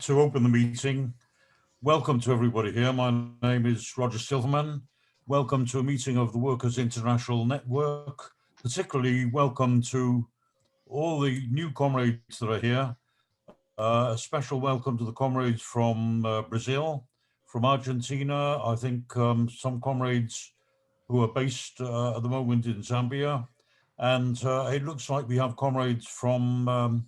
to open the meeting. Welcome to everybody here. My name is Roger Silverman. Welcome to a meeting of the Workers International Network. Particularly welcome to all the new comrades that are here. A special welcome to the comrades from Brazil, from Argentina. I think some comrades who are based at the moment in Zambia. And it looks like we have comrades from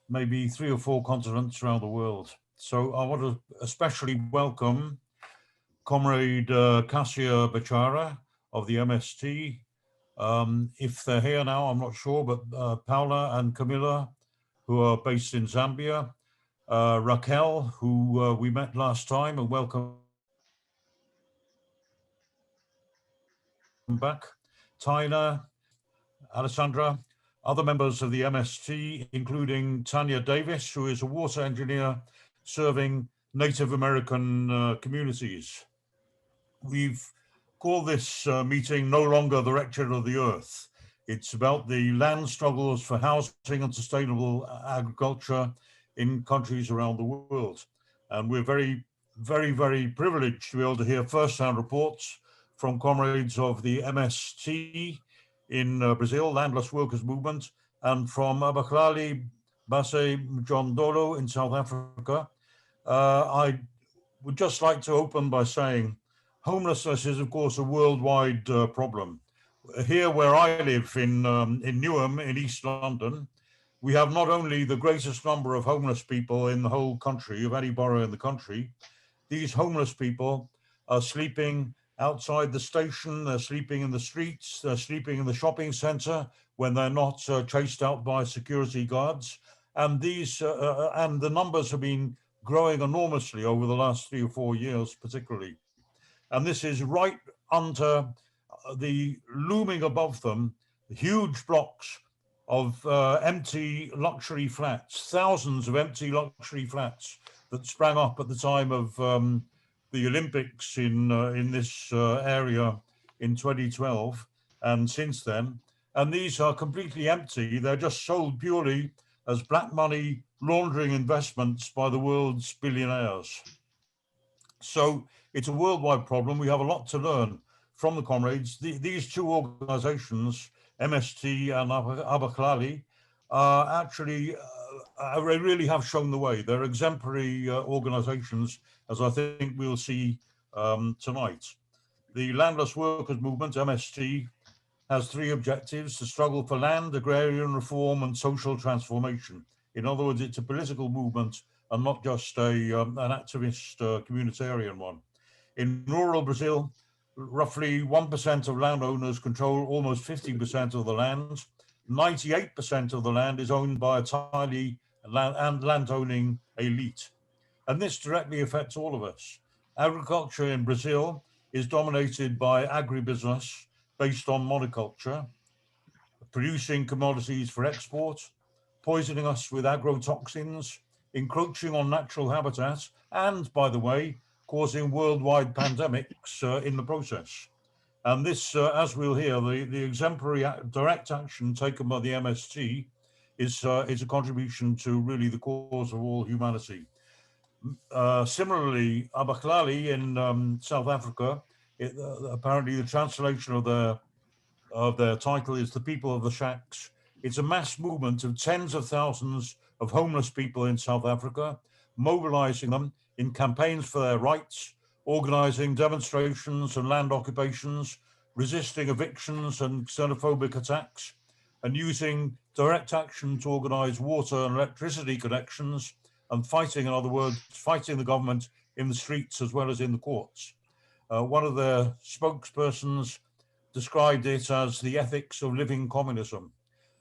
maybe 3 or 4 continents around the world. So I want to especially welcome Comrade Cassia Bechara of the MST. If they're here now, I'm not sure, but Paula and Camilla, who are based in Zambia, Raquel, who we met last time, and welcome back, Tina, Alessandra, other members of the MST, including Tanya Davis, who is a water engineer serving Native American communities. We've called this meeting No Longer the Wretched of the Earth. It's about the land struggles for housing and sustainable agriculture in countries around the world. And we're very, very, very privileged to be able to hear first-hand reports from comrades of the MST in Brazil, Landless Workers Movement, and from Abahlali, baseMjondolo in South Africa. I would just like to open by saying homelessness is, of course, a worldwide problem. Here where I live in Newham in East London, we have not only the greatest number of homeless people in the whole country, of any borough in the country. These homeless people are sleeping outside the station, they're sleeping in the streets, they're sleeping in the shopping centre when they're not chased out by security guards. And these and the numbers have been growing enormously over the last 3 or 4 years, particularly. And this is right under the looming above them, huge blocks of empty luxury flats, thousands of empty luxury flats that sprang up at the time of the Olympics in this area in 2012 and since then. And these are completely empty. They're just sold purely as black money laundering investments by the world's billionaires. So it's a worldwide problem. We have a lot to learn from the comrades. These two organizations, MST and Abahlali, actually really have shown the way. They're exemplary organizations, as I think we'll see tonight. The Landless Workers Movement, MST, has 3 objectives: to struggle for land, agrarian reform, and social transformation. In other words, it's a political movement and not just an activist communitarian one. In rural Brazil, roughly 1% of landowners control almost 50% of the land. 98% of the land is owned by a tiny land-owning elite. And this directly affects all of us. Agriculture in Brazil is dominated by agribusiness based on monoculture, producing commodities for export, poisoning us with agrotoxins, encroaching on natural habitat, and, by the way, causing worldwide pandemics in the process. And this, as we'll hear, the exemplary direct action taken by the MST is a contribution to really the cause of all humanity. Similarly, Abahlali in South Africa, apparently the translation of their title is The People of the Shacks. It's a mass movement of tens of thousands of homeless people in South Africa, mobilizing them in campaigns for their rights, organizing demonstrations and land occupations, resisting evictions and xenophobic attacks, and using direct action to organize water and electricity connections, and fighting, in other words, fighting the government in the streets as well as in the courts. One of their spokespersons described it as the ethics of living communism.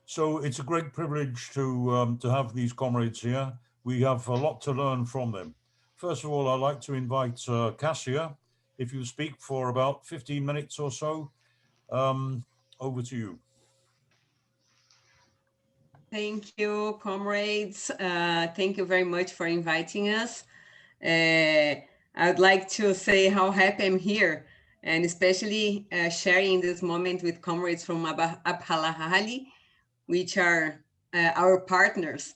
So it's a great privilege to have these comrades here. We have a lot to learn from them. First of all, I'd like to invite Cassia, if you speak for about 15 minutes or so. Over to you. Thank you, comrades. Thank you very much for inviting us. I'd like to say how happy I'm here, and especially sharing this moment with comrades from Abahlali, which are our partners.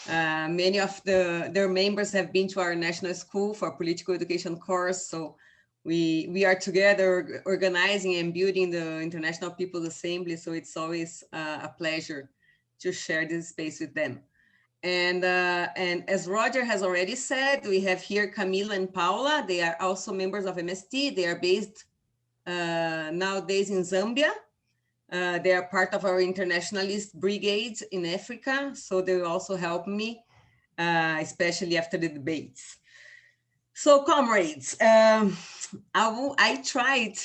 Many of their members have been to our national school for political education course. So we are together organizing and building the International People's Assembly. So it's always a pleasure to share this space with them. And as Roger has already said, we have here Camilo and Paula. They are also members of MST. They are based nowadays in Zambia. They are part of our internationalist brigade in Africa. So they will also help me, especially after the debates. So comrades, I tried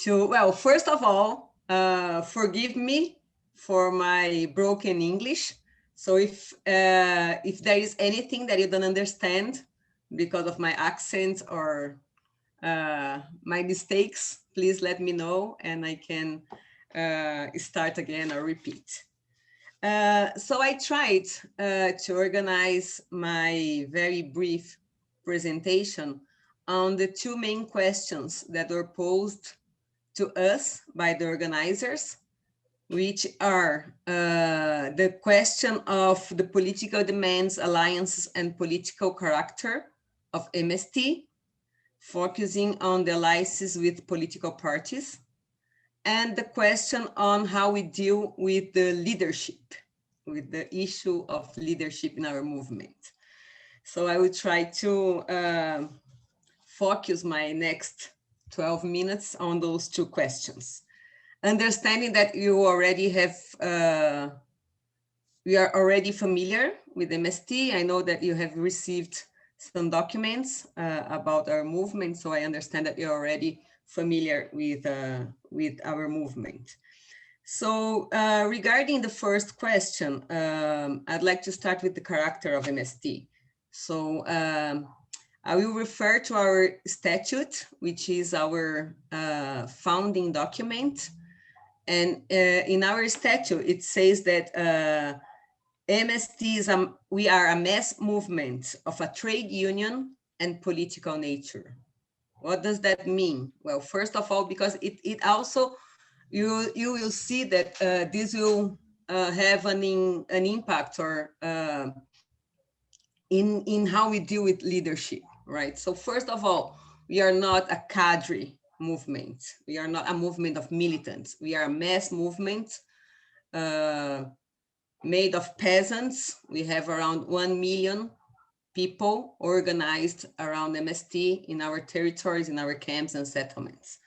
to, well, first of all, forgive me for my broken English. So if there is anything that you don't understand because of my accent or my mistakes, please let me know and I can start again or repeat. So I tried to organize my very brief presentation on the two main questions that were posed to us by the organizers, which are the question of the political demands, alliances, and political character of MST, focusing on the alliances with political parties, and the question on how we deal with the leadership, with the issue of leadership in our movement. So I will try to focus my next 12 minutes on those two questions. Understanding that you already have, we are already familiar with MST. I know that you have received some documents about our movement, so I understand that you're already familiar with our movement. So regarding the first question, I'd like to start with the character of MST. So I will refer to our statute, which is our founding document. And in our statute, it says that MST is we are a mass movement of a trade union and political nature. What does that mean? Well, first of all, because it also, you will see that this will have an impact or in how we deal with leadership, right? So first of all, we are not a cadre movement. We are not a movement of militants. We are a mass movement made of peasants. We have around 1 million people organized around MST in our territories, in our camps and settlements.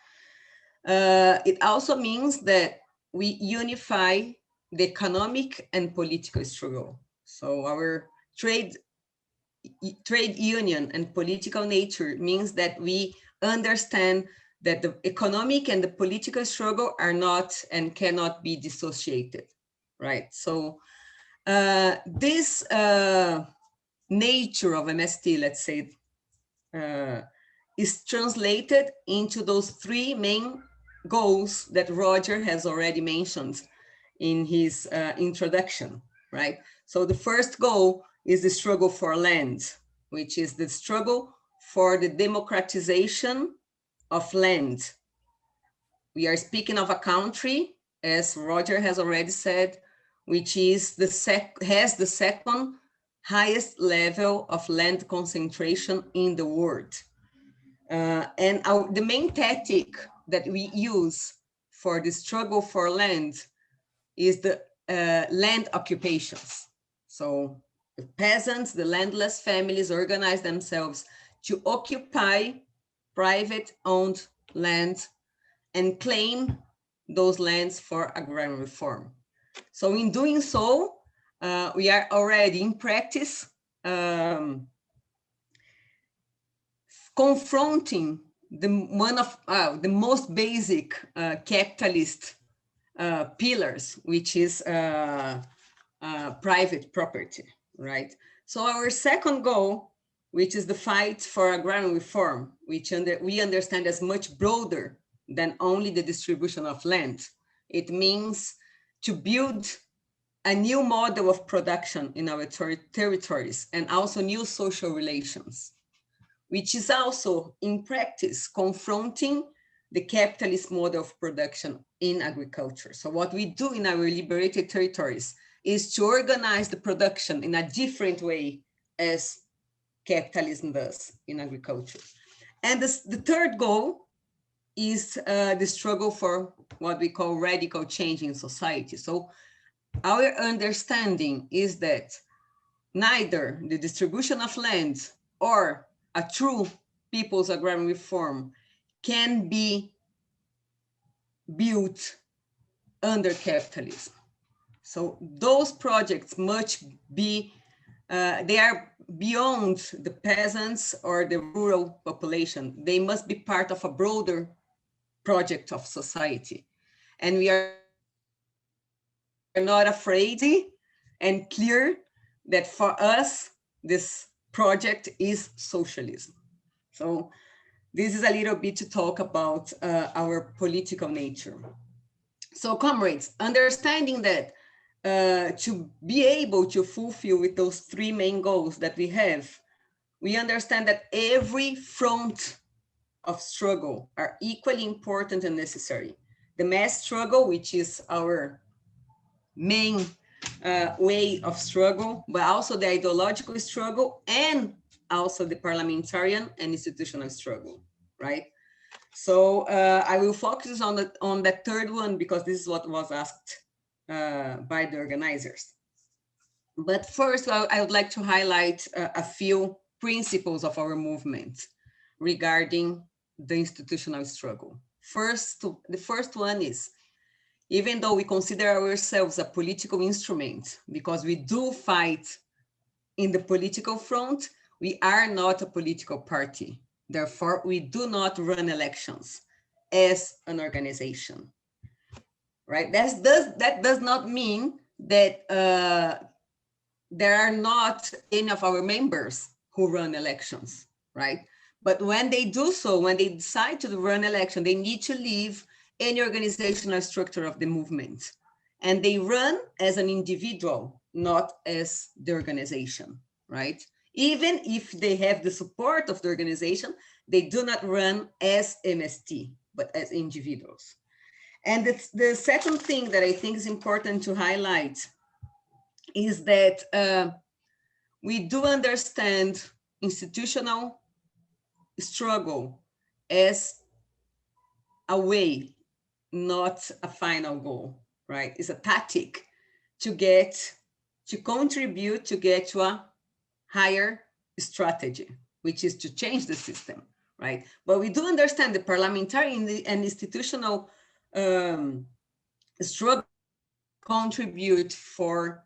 It also means that we unify the economic and political struggle. So our trade union and political nature means that we understand that the economic and the political struggle are not and cannot be dissociated, right? So this nature of MST, let's say, is translated into those three main goals that Roger has already mentioned in his introduction, right? So the first goal is the struggle for land, which is the struggle for the democratization of land. We are speaking of a country, as Roger has already said, which is has the second highest level of land concentration in the world. And the main tactic that we use for the struggle for land is the land occupations. So the peasants, the landless families organize themselves to occupy private owned land and claim those lands for agrarian reform. So in doing so, we are already in practice confronting one of the most basic capitalist pillars, which is private property, right? So our second goal, which is the fight for agrarian reform, which we understand as much broader than only the distribution of land. It means to build a new model of production in our territories and also new social relations, which is also in practice confronting the capitalist model of production in agriculture. So what we do in our liberated territories is to organize the production in a different way as capitalism does in agriculture. And the third goal is the struggle for what we call radical change in society. So our understanding is that neither the distribution of land or a true people's agrarian reform can be built under capitalism. So those projects must be, they are beyond the peasants or the rural population. They must be part of a broader project of society. And we are not afraid and clear that for us, this project is socialism. So this is a little bit to talk about our political nature. So comrades, understanding that to be able to fulfill with those three main goals that we have, we understand that every front of struggle are equally important and necessary. The mass struggle, which is our main way of struggle, but also the ideological struggle and also the parliamentarian and institutional struggle, right? So I will focus on the third one because this is what was asked by the organizers. But first, I would like to highlight a few principles of our movement regarding the institutional struggle. The first one is, even though we consider ourselves a political instrument, because we do fight in the political front, we are not a political party. Therefore, we do not run elections as an organization, right? That does not mean that there are not any of our members who run elections, right? But when they do so, when they decide to run election, they need to leave any organizational structure of the movement. And they run as an individual, not as the organization, right? Even if they have the support of the organization, they do not run as MST, but as individuals. And the second thing that I think is important to highlight is that we do understand institutional struggle as a way, not a final goal, right? It's a tactic to contribute to get to a higher strategy, which is to change the system, right? But we do understand the parliamentary and institutional struggle contribute for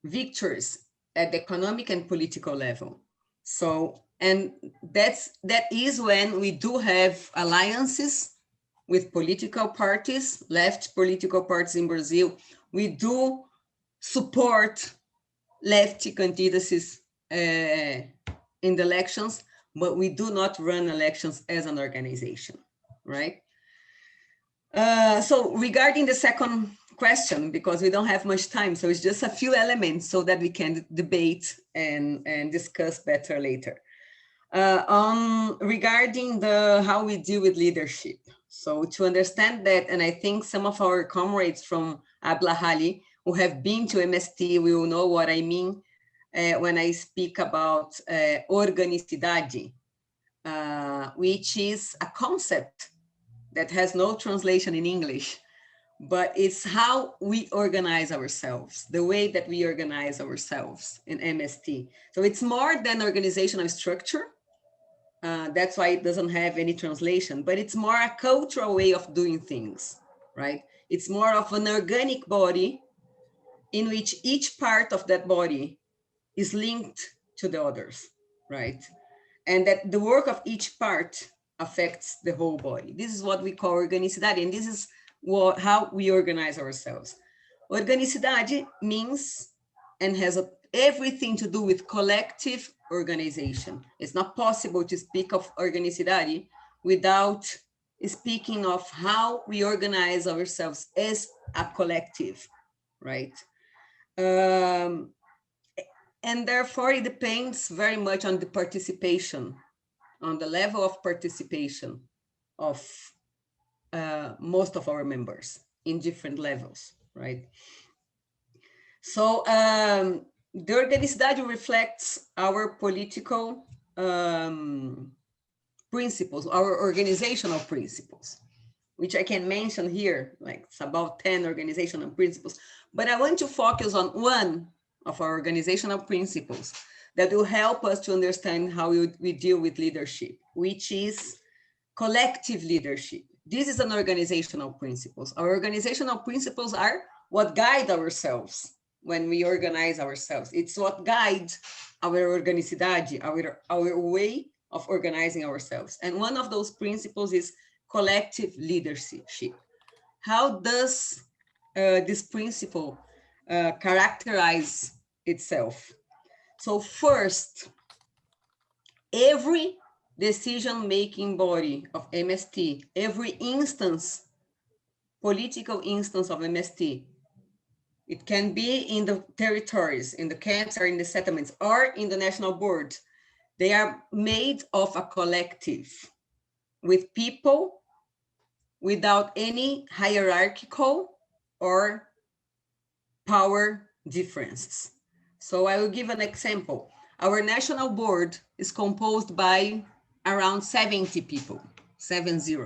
victories at the economic and political level. So, and that is when we do have alliances with political parties, left political parties in Brazil. We do support lefty candidacies in the elections, but we do not run elections as an organization, right? So regarding the second question, because we don't have much time, so it's just a few elements so that we can debate and discuss better later. Regarding how we deal with leadership. So to understand that, and I think some of our comrades from Abahlali who have been to MST will know what I mean when I speak about organicidade, which is a concept that has no translation in English, but it's how we organize ourselves, the way that we organize ourselves in MST. So it's more than organizational structure. That's why it doesn't have any translation, but it's more a cultural way of doing things, right? It's more of an organic body in which each part of that body is linked to the others, right? And that the work of each part affects the whole body. This is what we call organicidade, and this is how we organize ourselves. Organicidade means and has everything to do with collective organization. It's not possible to speak of organicidade without speaking of how we organize ourselves as a collective, right? And therefore it depends very much on the participation, on the level of participation of most of our members in different levels, right? So the organicidade reflects our political principles, our organizational principles, which I can mention here, like it's about 10 organizational principles. But I want to focus on one of our organizational principles that will help us to understand how we deal with leadership, which is collective leadership. This is an organizational principles. Our organizational principles are what guide ourselves when we organize ourselves. It's what guides our organicidade, our way of organizing ourselves. And one of those principles is collective leadership. How does this principle characterize itself? So first, every decision-making body of MST, every instance, political instance of MST, it can be in the territories, in the camps or in the settlements, or in the national board. They are made of a collective with people without any hierarchical or power differences. So I will give an example. Our national board is composed by around 70 people, 70.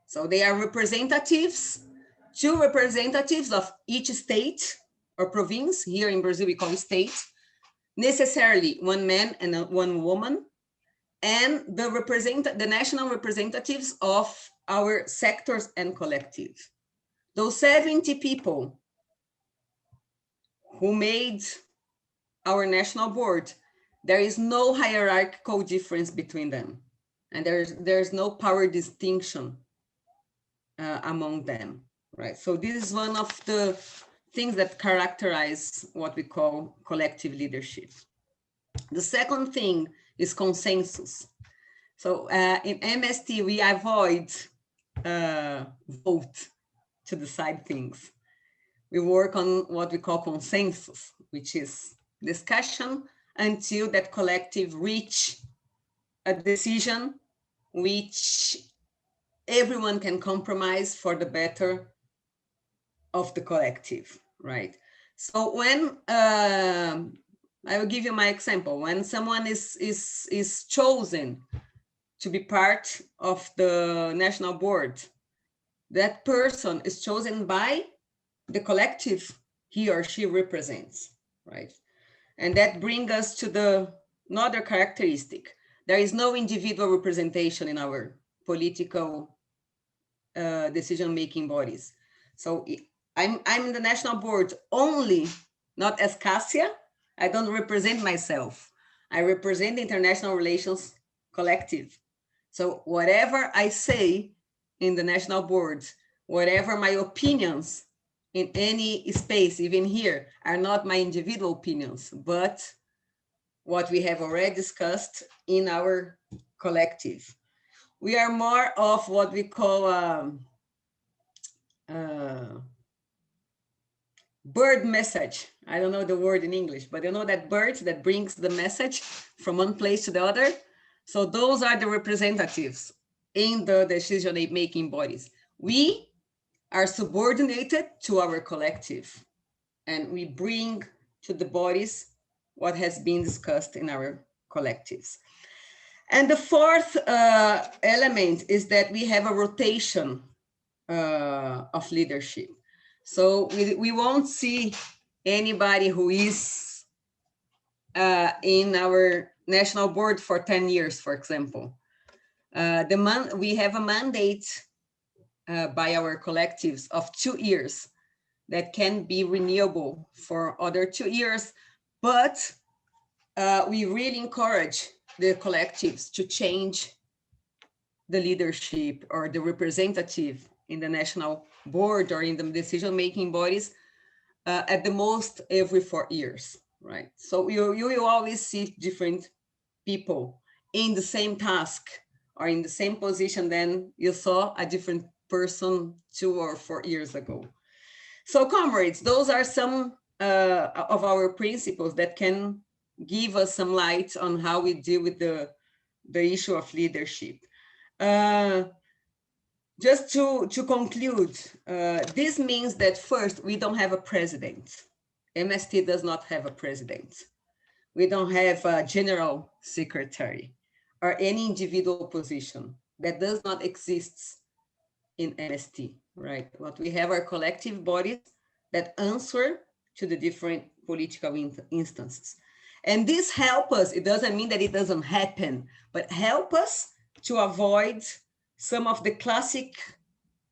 So they are representatives, 2 representatives of each state or province. Here in Brazil, we call it state. Necessarily 1 man and 1 woman, and the national representatives of our sectors and collectives. Those 70 people who made our national board, there is no hierarchical difference between them. And there's no power distinction among them, right? So this is one of the things that characterize what we call collective leadership. The second thing is consensus. So in MST, we avoid vote to decide things. We work on what we call consensus, which is discussion until that collective reach a decision which everyone can compromise for the better of the collective, right? So when I will give you my example. When someone is chosen to be part of the national board, that person is chosen by the collective he or she represents, right? And that brings us to another characteristic. There is no individual representation in our political decision-making bodies. So I'm in the national board only, not as Cassia. I don't represent myself. I represent the International Relations Collective. So whatever I say in the national board, whatever my opinions in any space, even here, are not my individual opinions, but what we have already discussed in our collective. We are more of what we call bird message. I don't know the word in English, but you know that bird that brings the message from one place to the other. So those are the representatives in the decision-making bodies. We are subordinated to our collective, and we bring to the bodies what has been discussed in our collectives. And the fourth element is that we have a rotation of leadership. So we won't see anybody who is in our national board for 10 years, for example. We have a mandate by our collectives of 2 years that can be renewable for other 2 years, but we really encourage the collectives to change the leadership or the representative in the national board or in the decision-making bodies at the most every 4 years, right? So you will always see different people in the same task or in the same position than you saw a different person 2 or 4 years ago. So comrades, those are some of our principles that can give us some light on how we deal with the issue of leadership. Just to conclude, this means that first, we don't have a president. MST does not have a president. We don't have a general secretary or any individual position. That does not exist in MST, right? What we have are collective bodies that answer to the different political instances. And this helps us, it doesn't mean that it doesn't happen, but help us to avoid some of the classic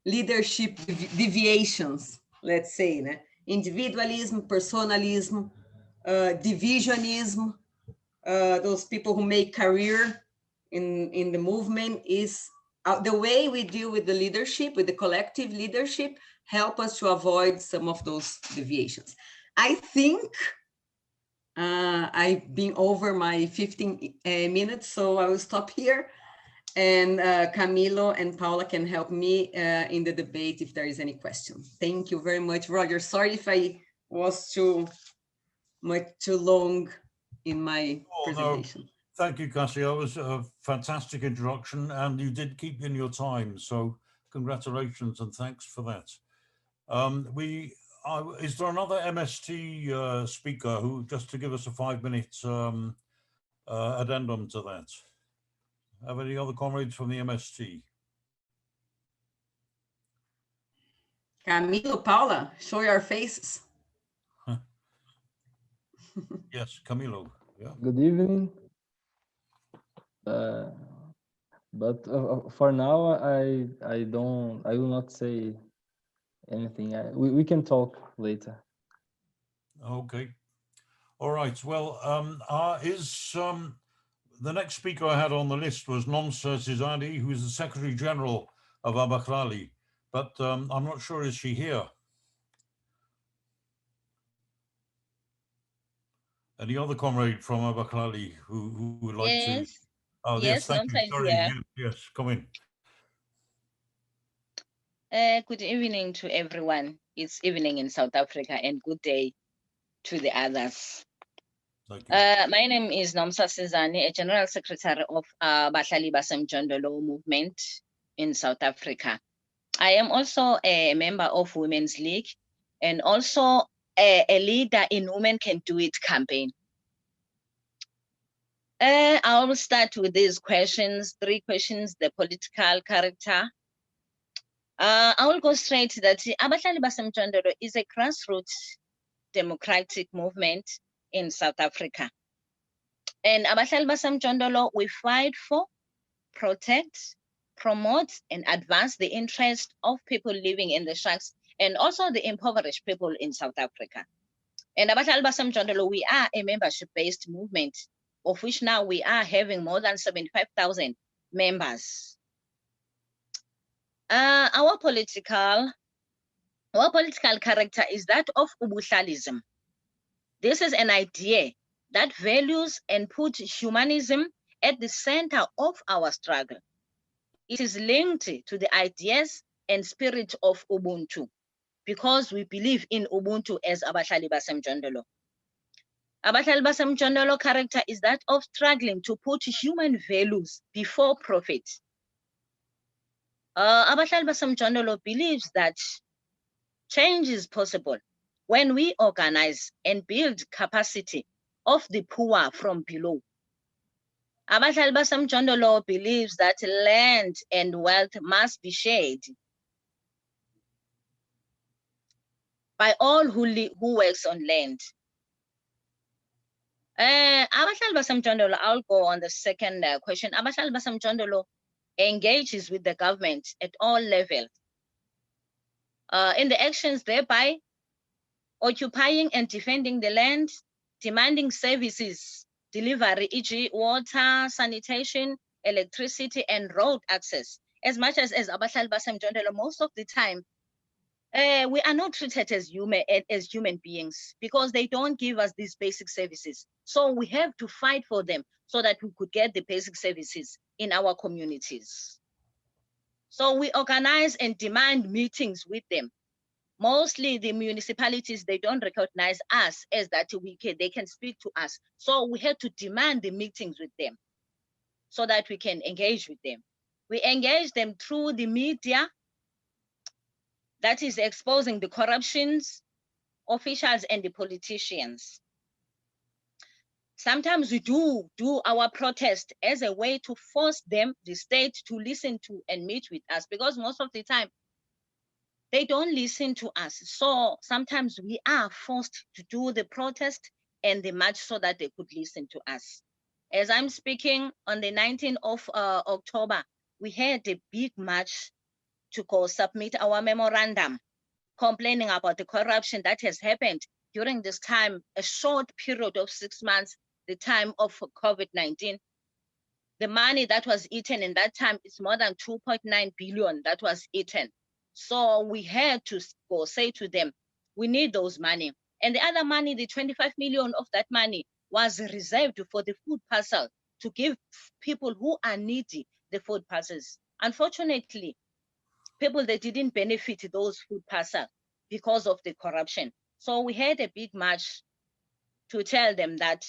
leadership deviations, let's say, né? Individualism, personalism, divisionism, those people who make career in the movement is the way we deal with the leadership, with the collective leadership, help us to avoid some of those deviations. I think I've been over my 15 minutes, so I will stop here. And Camilo and Paula can help me in the debate if there is any question. Thank you very much, Roger. Sorry if I was too long in my presentation. No. Thank you, Cassia. That was a fantastic introduction, and you did keep in your time. So congratulations and thanks for that. Is there another MST speaker who, just to give us a 5-minute addendum to that? Have any other comrades from the MST? Camilo, Paula, show your faces. Yes, Camilo. Yeah. Good evening. But for now, I will not say anything. We can talk later. Okay. All right. Well, the next speaker I had on the list was Nomsa Sizadi, who is the Secretary General of Abahlali, but I'm not sure, is she here? Any other comrade from Abahlali who would like to? Oh, yes, thank you. Sorry. Yes, come in. Good evening to everyone. It's evening in South Africa, and good day to the others. Thank you. My name is Nomsa Sizani, a General Secretary of Abahlali baseMjondolo Movement in South Africa. I am also a member of Women's League and also a leader in Women Can Do It campaign. I will start with these questions, 3 questions, the political character. I will go straight to that. Abahlali baseMjondolo is a grassroots democratic movement in South Africa. And Abahlali baseMjondolo, we fight for, protect, promote, and advance the interest of people living in the shacks and also the impoverished people in South Africa. And Abahlali baseMjondolo, we are a membership-based movement, of which now we are having more than 75,000 members. Our political character is that of Ubuhlalism. This is an idea that values and puts humanism at the center of our struggle. It is linked to the ideas and spirit of Ubuntu, because we believe in Ubuntu as Abahlali baseMjondolo. Abahlali baseMjondolo character is that of struggling to put human values before profit. Abahlali baseMjondolo believes that change is possible when we organize and build capacity of the poor from below. Abahlali baseMjondolo believes that land and wealth must be shared by all who works on land. Abahlali baseMjondolo, I'll go on the second question. Abahlali baseMjondolo engages with the government at all levels in the actions thereby occupying and defending the land, demanding services delivery, e.g. water, sanitation, electricity, and road access. As much as Abahlali baseMjondolo, most of the time, we are not treated as human beings because they don't give us these basic services. So we have to fight for them so that we could get the basic services in our communities. So we organize and demand meetings with them. Mostly the municipalities, they don't recognize us as that they can speak to us. So we have to demand the meetings with them so that we can engage with them. We engage them through the media, that is exposing the corruptions, officials and the politicians. Sometimes we do our protest as a way to force them, the state, to listen to and meet with us, because most of the time they don't listen to us. So sometimes we are forced to do the protest and the march so that they could listen to us. As I'm speaking, on the 19th of October, we had a big march to go submit our memorandum complaining about the corruption that has happened during this time, a short period of 6 months, the time of COVID-19. The money that was eaten in that time is more than 2.9 billion that was eaten. So we had to go say to them, we need those money. And the other money, the 25 million of that money, was reserved for the food parcel, to give people who are needy the food parcels. Unfortunately, people, they didn't benefit those food parcels because of the corruption. So we had a big march to tell them that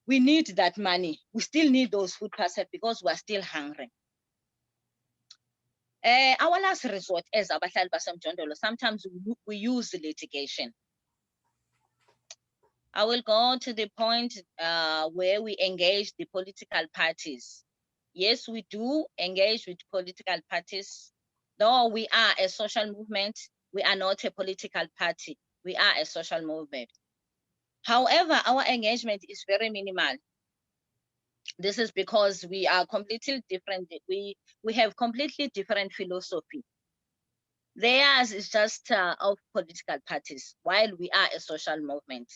we need that money. We still need those food parcels because we're still hungry. Our last resort as Abahlali baseMjondolo, sometimes we use litigation. I will go to the point where we engage the political parties. Yes, we do engage with political parties. Though we are a social movement, we are not a political party. We are a social movement. However, our engagement is very minimal. This is because we are completely different. We have completely different philosophy. Theirs is just of political parties, while we are a social movement.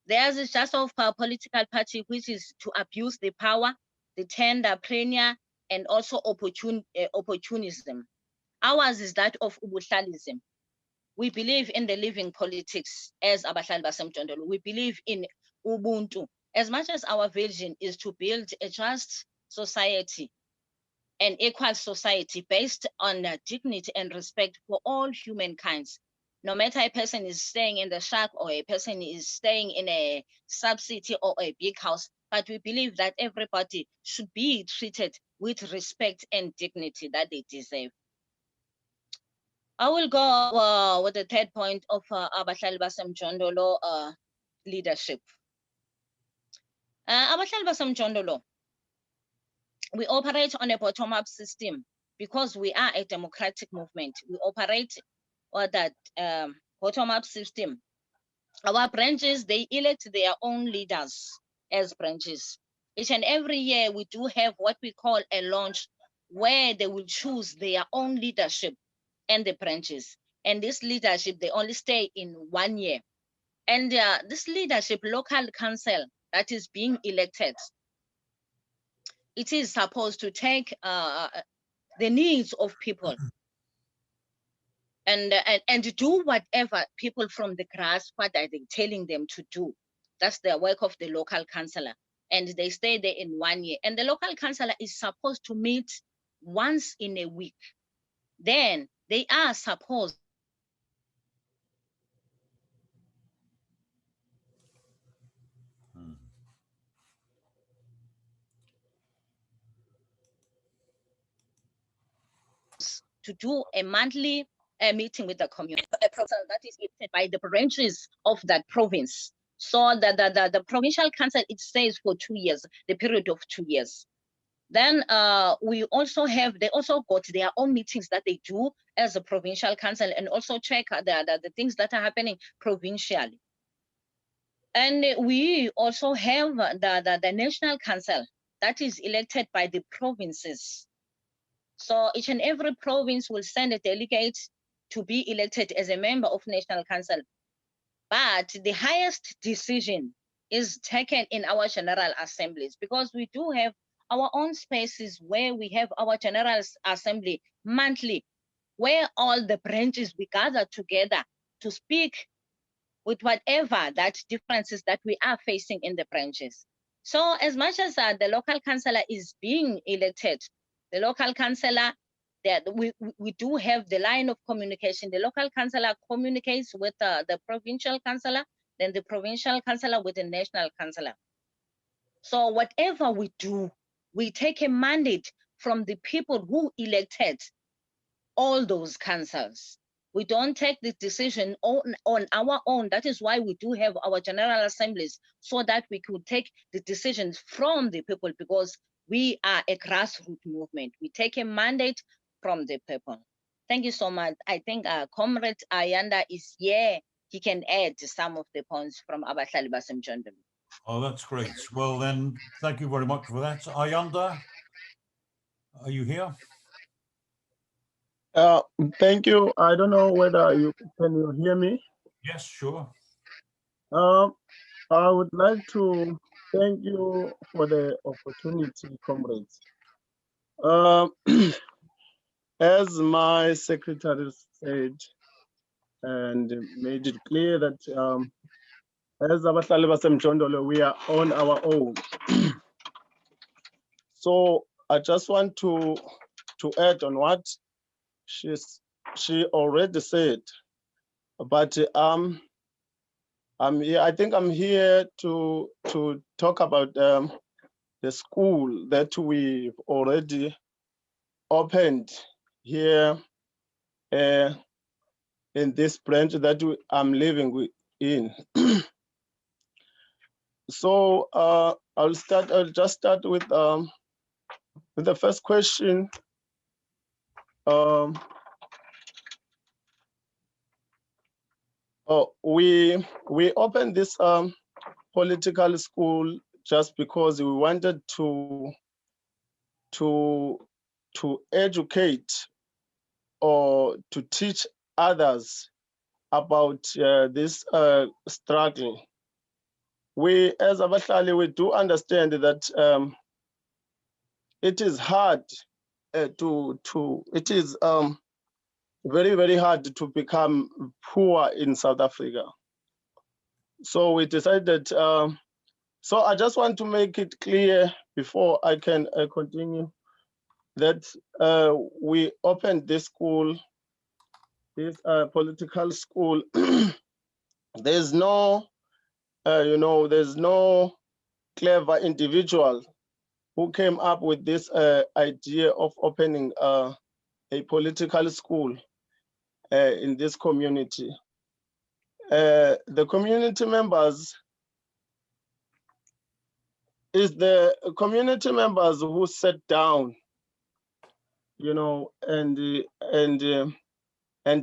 Theirs is just of a political party, which is to abuse the power, the tender premier, and also opportunism. Ours is that of ubuhlalism. We believe in the living politics as Abahlali baseMjondolo. We believe in Ubuntu. As much as our vision is to build a just society, an equal society based on dignity and respect for all humankind. No matter a person is staying in the shack or a person is staying in a sub-city or a big house, but we believe that everybody should be treated with respect and dignity that they deserve. I will go with the third point of Abahlali baseMjondolo leadership. Abahlali baseMjondolo, we operate on a bottom-up system because we are a democratic movement. We operate on that bottom-up system. Our branches, they elect their own leaders as branches. Each and every year, we do have what we call a launch, where they will choose their own leadership and the branches. And this leadership, they only stay in 1 year. And this leadership, local council that is being elected, it is supposed to take the needs of people and do whatever people from the grass, what are they telling them to do. That's the work of the local councillor. And they stay there in 1 year. And the local councillor is supposed to meet once in a week. Then they are supposed to do a monthly meeting with the community, a process that is elected by the branches of that province. So the provincial council, it stays for 2 years, the period of 2 years. Then we also have, they also got their own meetings that they do as a provincial council, and also check the things that are happening provincially. And we also have the national council that is elected by the provinces. So each and every province will send a delegate to be elected as a member of National Council. But the highest decision is taken in our General Assemblies, because we do have our own spaces where we have our General Assembly monthly, where all the branches we gather together to speak with whatever that differences that we are facing in the branches. So as much as the local councillor is being elected, the local councillor, that we do have the line of communication. The local councillor communicates with the provincial councillor, then the provincial councillor with the national councillor. So whatever we do, we take a mandate from the people who elected all those councils. We don't take the decision on our own. That is why we do have our general assemblies, so that we could take the decisions from the people, because we are a grassroots movement. We take a mandate from the people. Thank you so much. I think Comrade Ayanda is here. He can add some of the points from Abahlali baseMjondolo. Oh, that's great. Well, then, thank you very much for that. Ayanda, are you here? Thank you. I don't know whether you can hear me. Yes, sure. I would like to thank you for the opportunity, comrades. As my secretary said and made it clear that as Abahlali baseMjondolo, we are on our own. So I just want to add on what she already said, but I'm here. I think I'm here to talk about the school that we've already opened here in this branch that I'm living in. So I'll just start with the first question. We opened this political school just because we wanted to educate or to teach others about this struggle. We, as Abahlali, we do understand that it is hard it is very, very hard to become poor in South Africa. So we decided, so I just want to make it clear before I can continue that we opened this school, this political school. There's no, there's no clever individual who came up with this idea of opening a political school in this community. The community members who sat down, and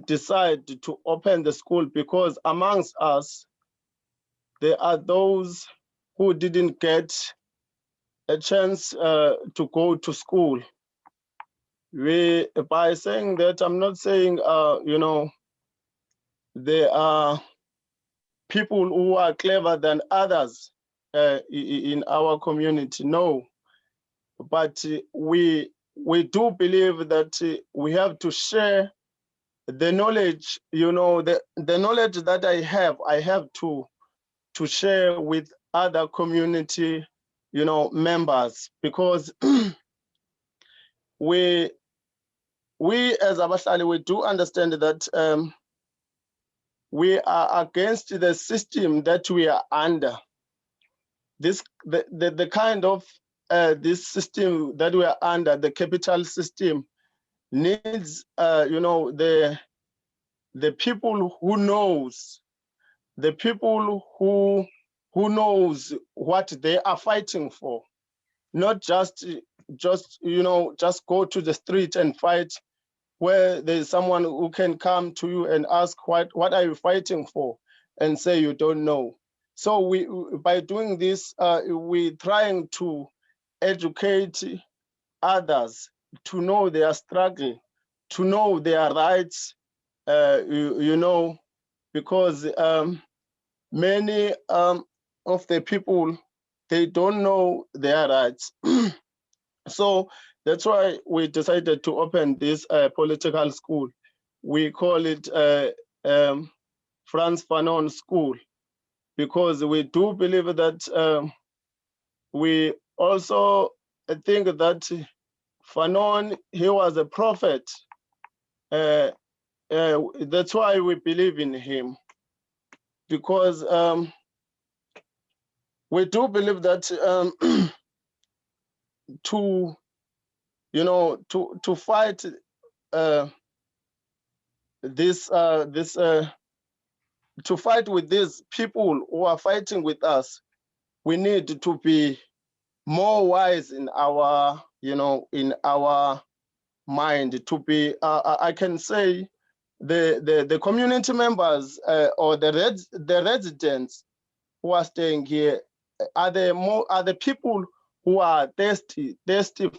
decide to open the school, because amongst us, there are those who didn't get a chance to go to school. By saying that, I'm not saying, there are people who are clever than others in our community, no. But we do believe that we have to share the knowledge, the knowledge that I have to share with other community, members, because we as Abahlali, we do understand that we are against the system that we are under. The kind of this system that we are under, the capital system, needs the people who knows, the people who knows what they are fighting for, not just go to the street and fight where there's someone who can come to you and ask what are you fighting for, and say you don't know. So by doing this, we're trying to educate others to know their struggle, to know their rights, because many of the people, they don't know their rights. So that's why we decided to open this political school. We call it Frantz Fanon School, because we do believe that we also think that Fanon, he was a prophet. That's why we believe in him, because we do believe that to fight to fight with these people who are fighting with us, we need to be more wise in our, in our mind. To be, I can say, the community members or the residents who are staying here are the people who are thirsty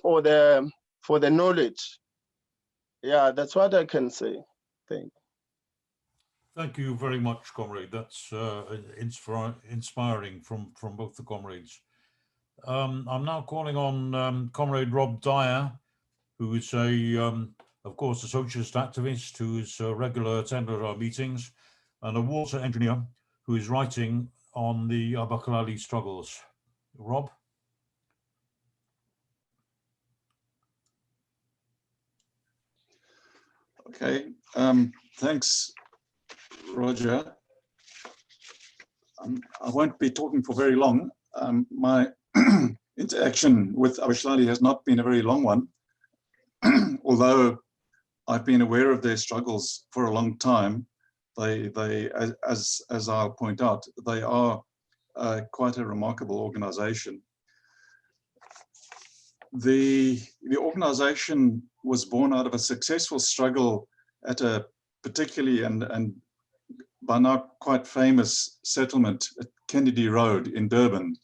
for the knowledge. Yeah, that's what I can say. Thank you. Thank you very much, comrade. That's inspiring from both the comrades. I'm now calling on Comrade Rob Dyer, who is of course, a socialist activist who is a regular attender at our meetings, and a water engineer who is writing on the Abahlali struggles. Rob? Okay, thanks, Roger. I won't be talking for very long. My interaction with Abahlali has not been a very long one, although I've been aware of their struggles for a long time. They, as I'll point out, they are quite a remarkable organization. The organization was born out of a successful struggle at a particularly and by now quite famous settlement at Kennedy Road in Durban,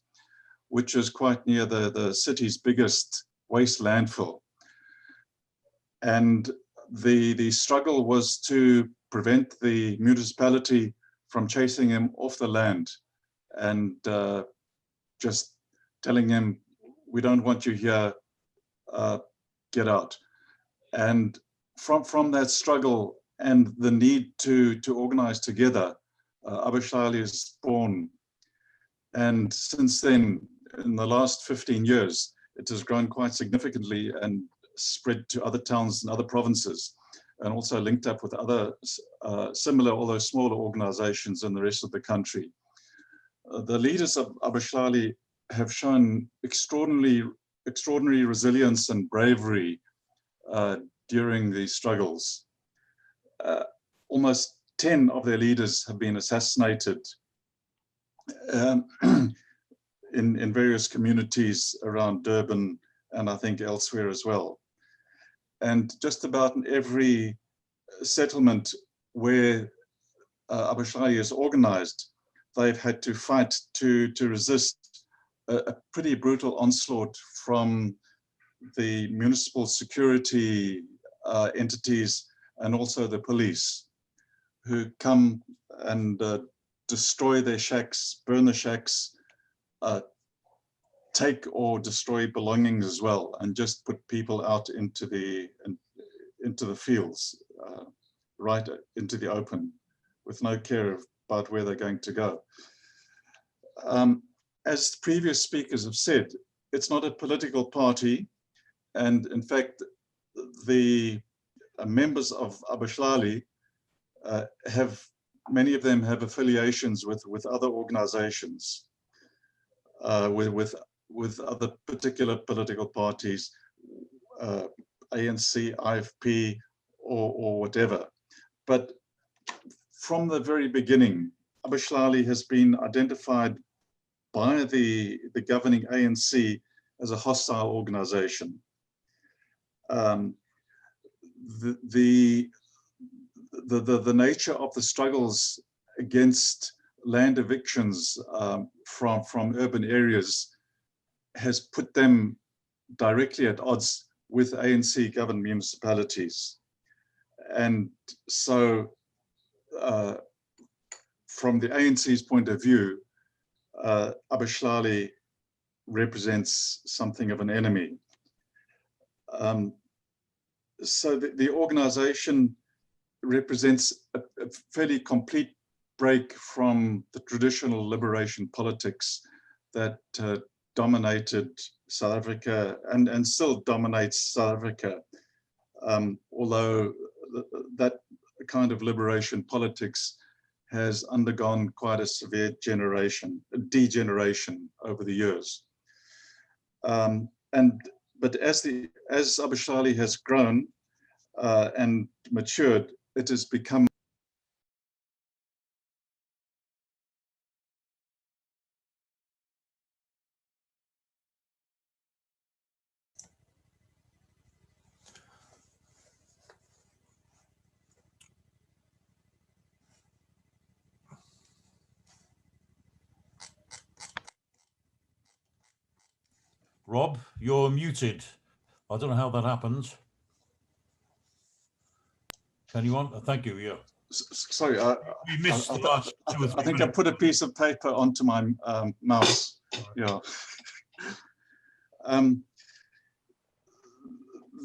which is quite near the city's biggest waste landfill. And the struggle was to prevent the municipality from chasing him off the land and just telling him, we don't want you here, get out. And from that struggle and the need to organize together, Abahlali is born. And since then, in the last 15 years, it has grown quite significantly and spread to other towns and other provinces, and also linked up with other similar, although smaller organizations in the rest of the country. The leaders of Abahlali have shown extraordinary resilience and bravery during these struggles. Almost 10 of their leaders have been assassinated in various communities around Durban and I think elsewhere as well. And just about in every settlement where Abahlali is organized, they've had to fight to resist a pretty brutal onslaught from the municipal security entities and also the police, who come and destroy their shacks, burn the shacks, take or destroy belongings as well, and just put people out into the fields, right into the open, with no care about where they're going to go. As previous speakers have said, it's not a political party, and in fact, the members of Abahlali many of them have affiliations with other organizations, with other particular political parties, ANC, IFP, or whatever. But from the very beginning, Abahlali has been identified by the governing ANC as a hostile organization. The nature of the struggles against land evictions from urban areas has put them directly at odds with ANC governed municipalities. And so from the ANC's point of view, Abahlali represents something of an enemy. So the organization represents a fairly complete break from the traditional liberation politics that dominated South Africa and still dominates South Africa, although that kind of liberation politics has undergone quite a severe degeneration over the years. But as Abahlali has grown and matured, it has become Rob, you're muted. I don't know how that happens. Can you on? Thank you. Yeah. Sorry, We missed the last 2 or 3 I think I minutes. put a piece of paper onto my mouse. Yeah.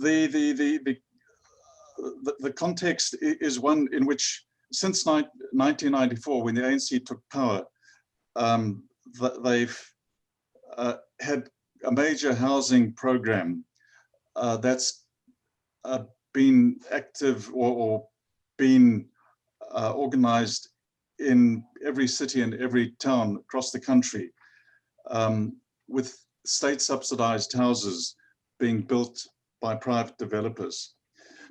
The context is one in which, since 1994, when the ANC took power, they've had a major housing program that's been active or been organized in every city and every town across the country, with state subsidized houses being built by private developers.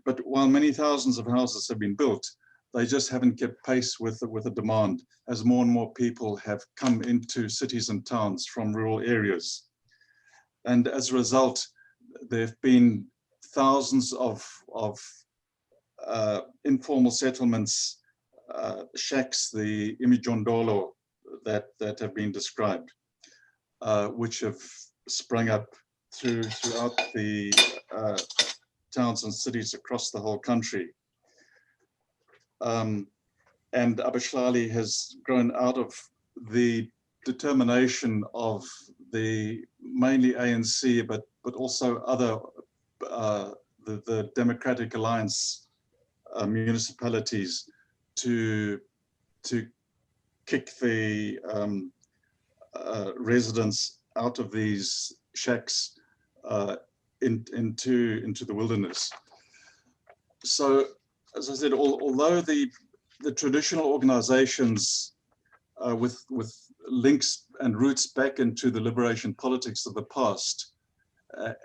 But while many thousands of houses have been built, they just haven't kept pace with the demand, as more and more people have come into cities and towns from rural areas. And as a result, there have been thousands of informal settlements, shacks, the MST that have been described, which have sprung up throughout the towns and cities across the whole country. And Abahlali has grown out of the determination of the mainly ANC, but also other, the Democratic Alliance municipalities to kick the residents out of these shacks into the wilderness. So, as I said, although the traditional organizations with links and roots back into the liberation politics of the past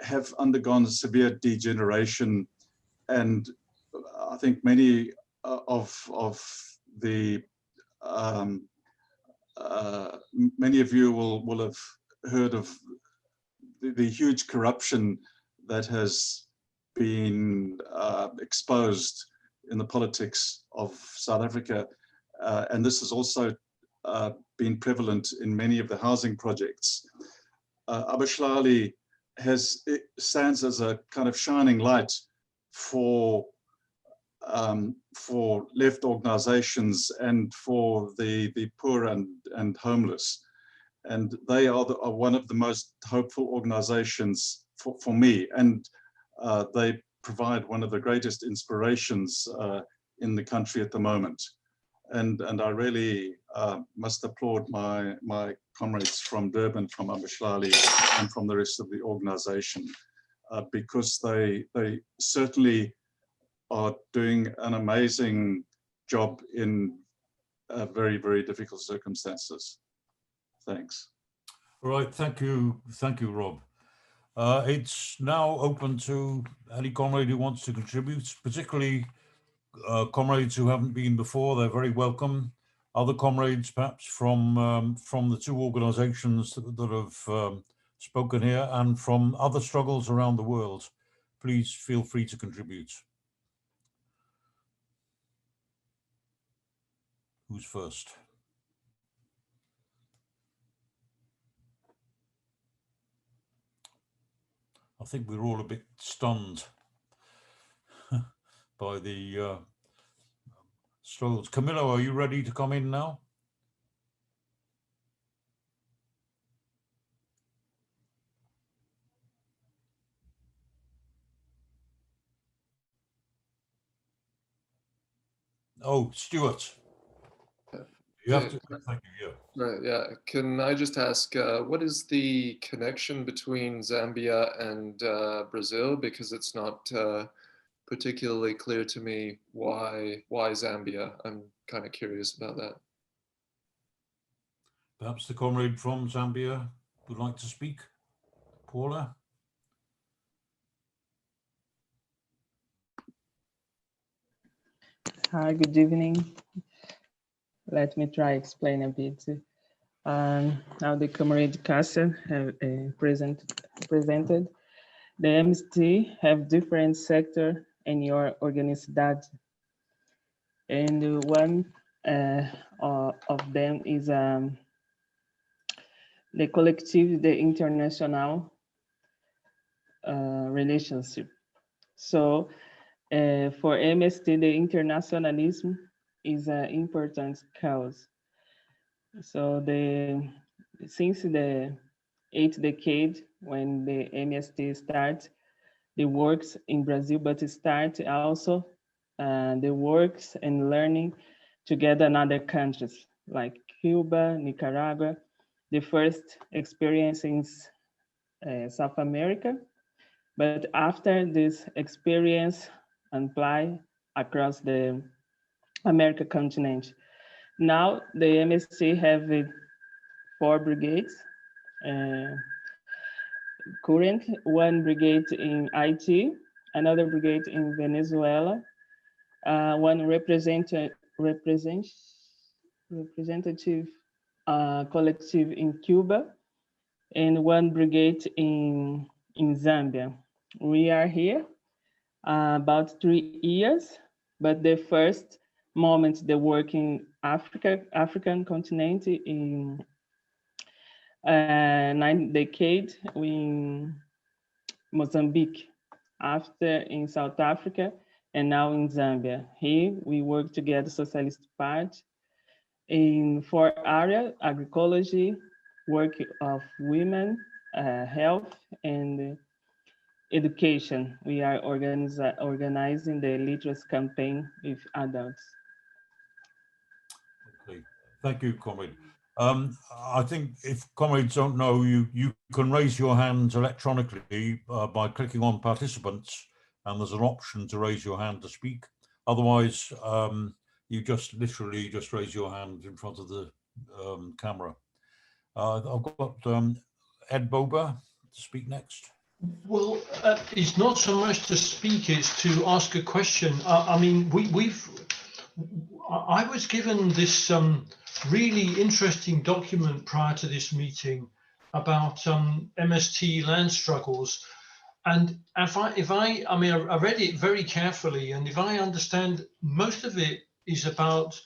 have undergone severe degeneration, and I think many of the many of you will have heard of the huge corruption that has been exposed in the politics of South Africa, and this has also been prevalent in many of the housing projects. Abahlali stands as a kind of shining light for left organizations and for the poor and homeless. And they are one of the most hopeful organizations for me. And they provide one of the greatest inspirations in the country at the moment. And I really must applaud my comrades from Durban, from Abahlali, and from the rest of the organization, because they certainly are doing an amazing job in very, very difficult circumstances. Thanks. All right, thank you, Rob. It's now open to any comrade who wants to contribute, particularly comrades who haven't been before. They're very welcome. Other comrades, perhaps from the two organizations that have spoken here and from other struggles around the world, please feel free to contribute. Who's first? I think we're all a bit stunned by the struggles. Camillo, are you ready to come in now? Oh, Stuart. You have to, thank you, yeah. Right, yeah. Can I just ask, what is the connection between Zambia and Brazil? Because it's not particularly clear to me why Zambia. I'm kind of curious about that. Perhaps the comrade from Zambia would like to speak. Paula? Hi, good evening. Let me try explain a bit. Now the comrade Cassia have presented. The MST have different sector in your organization, and one of them is the collective, the international relationship. So for MST, the internationalism is an important cause. So since the 8th decade, when the MST starts, the works in Brazil, but it start also the works and learning together in other countries like Cuba, Nicaragua, the first experience in South America. But after this experience apply across the American continent, now the MST have 4 brigades. Current, 1 brigade in Haiti, another brigade in Venezuela, 1 representative collective in Cuba, and 1 brigade in Zambia. We are here about 3 years, but the first moment they work in African continent in 9th decade in Mozambique, after in South Africa, and now in Zambia. Here we work together, Socialist Party, in 4 areas: agriculture, work of women, health, and education. We are organizing the literacy campaign with adults. Okay, thank you, comrade. I think if comrades don't know, you can raise your hands electronically by clicking on participants, and there's an option to raise your hand to speak. Otherwise, you just literally just raise your hand in front of the camera. I've got Ed Bober to speak next. Well, it's not so much to speak, it's to ask a question. I mean, I was given this really interesting document prior to this meeting about MST land struggles. And I mean, I read it very carefully, and if I understand, most of it is about,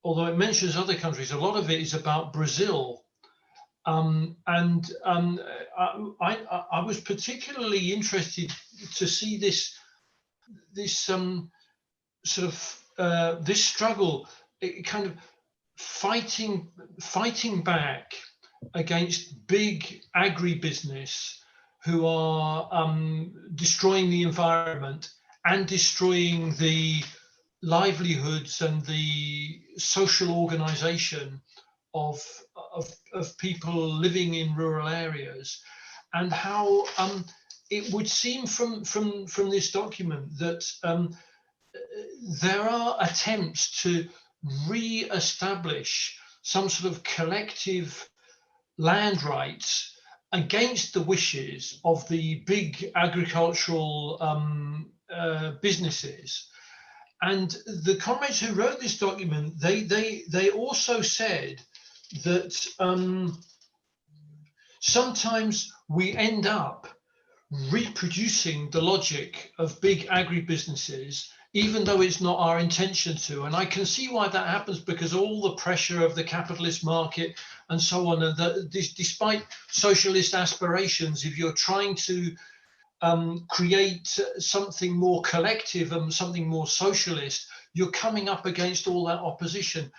although it mentions other countries, a lot of it is about Brazil. I was particularly interested to see this sort of this struggle, kind of fighting back against big agribusiness who are destroying the environment and destroying the livelihoods and the social organization of people living in rural areas, and how it would seem from this document that there are attempts to re-establish some sort of collective land rights against the wishes of the big agricultural businesses. And the comrades who wrote this document, they also said that sometimes we end up reproducing the logic of big agribusinesses, even though it's not our intention to. And I can see why that happens, because all the pressure of the capitalist market and so on, and that despite socialist aspirations, if you're trying to create something more collective and something more socialist, you're coming up against all that opposition.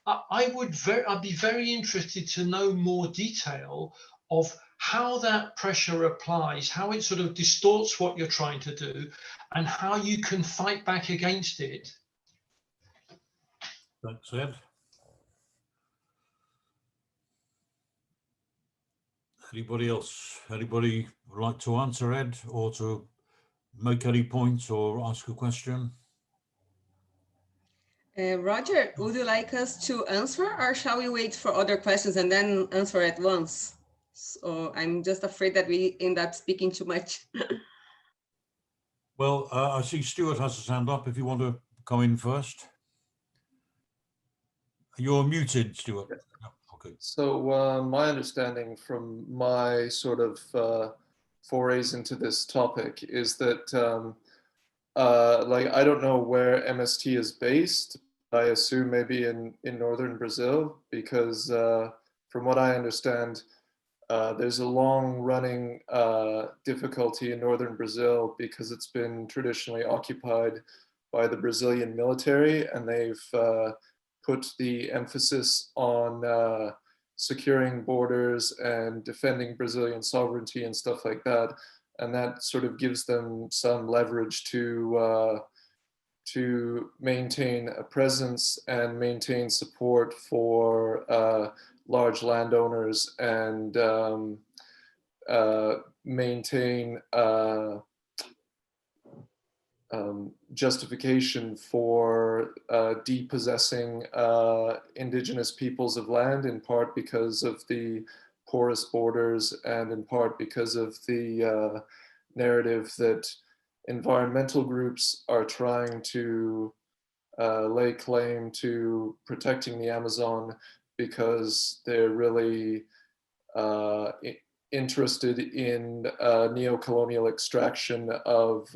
I'd be very interested to know more detail of how that pressure applies, how it sort of distorts what you're trying to do, and how you can fight back against it. Thanks, Ed. Anybody else? Anybody would like to answer, Ed, or to make any points or ask a question? Roger, would you like us to answer, or shall we wait for other questions and then answer at once? So I'm just afraid that we end up speaking too much. Well, I see Stuart has his hand up. If you want to come in first? You're muted, Stuart. Okay. So my understanding from my sort of forays into this topic is that like, I don't know where MST is based. I assume maybe in northern Brazil, because from what I understand, there's a long-running difficulty in northern Brazil because it's been traditionally occupied by the Brazilian military, and they've put the emphasis on securing borders and defending Brazilian sovereignty and stuff like that. And that sort of gives them some leverage to maintain a presence and maintain support for large landowners and maintain justification for depossessing indigenous peoples of land, in part because of the porous borders and in part because of the narrative that environmental groups are trying to lay claim to protecting the Amazon because they're really interested in neo-colonial extraction of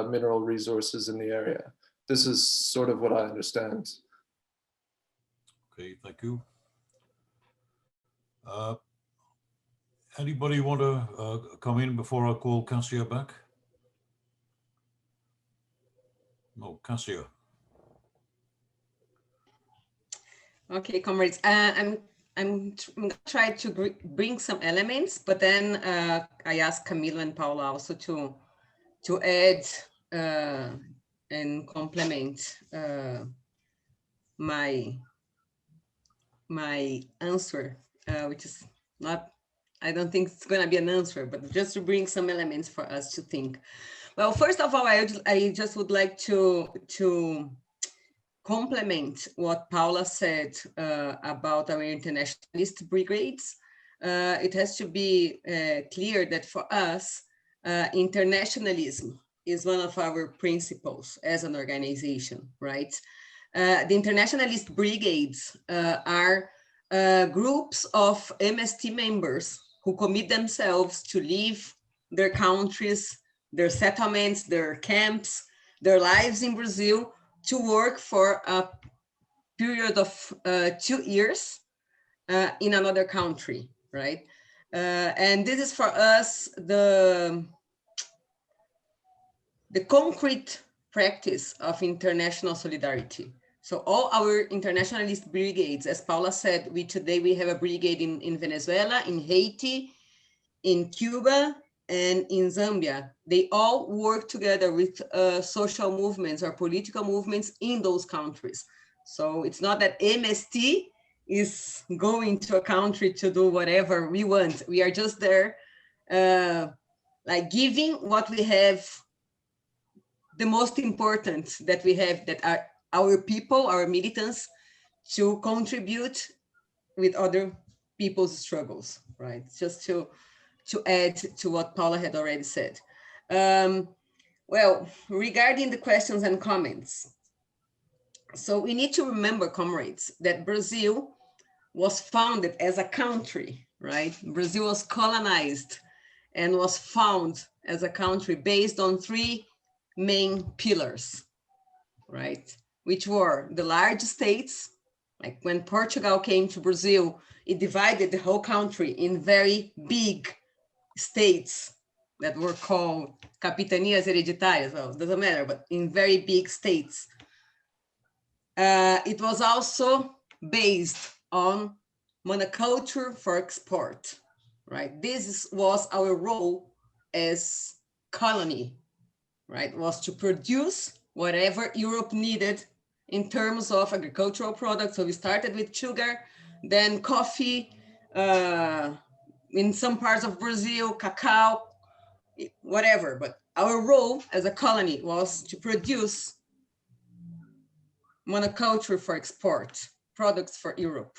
mineral resources in the area. This is sort of what I understand. Okay, thank you. Anybody want to come in before I call Cassia back? No, Cassia. Okay, comrades. I'm gonna try to bring some elements, but then I ask Camilo and Paula also to add and complement my answer, which is not, I don't think it's going to be an answer, but just to bring some elements for us to think. Well, first of all, I just would like to complement what Paula said about our internationalist brigades. It has to be clear that for us, internationalism is one of our principles as an organization, right? The internationalist brigades are groups of MST members who commit themselves to leave their countries, their settlements, their camps, their lives in Brazil to work for a period of 2 years in another country, right? And this is for us the concrete practice of international solidarity. So all our internationalist brigades, as Paula said, today we have a brigade in Venezuela, in Haiti, in Cuba, and in Zambia. They all work together with social movements or political movements in those countries. So it's not that MST is going to a country to do whatever we want. We are just there like giving what we have, the most important that we have, that are our people, our militants, to contribute with other people's struggles, right? Just to add to what Paula had already said. Well, regarding the questions and comments, so we need to remember, comrades, that Brazil was founded as a country, right? Brazil was colonized and was found as a country based on 3 main pillars, right? Which were the large states. Like when Portugal came to Brazil, it divided the whole country in very big states that were called capitanias hereditárias. Well, it doesn't matter, but in very big states. It was also based on monoculture for export, right? This was our role as colony, right? Was to produce whatever Europe needed in terms of agricultural products. So we started with sugar, then coffee, in some parts of Brazil, cacao, whatever. But our role as a colony was to produce monoculture for export, products for Europe.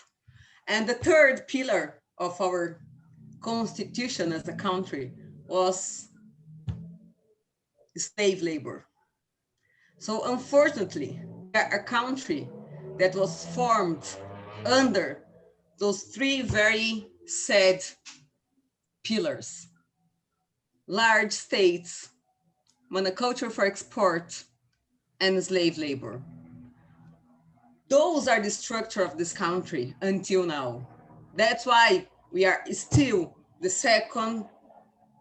And the third pillar of our constitution as a country was slave labor. So unfortunately, we are a country that was formed under those three very sad pillars: large states, monoculture for export, and slave labor. Those are the structure of this country until now. That's why we are still the second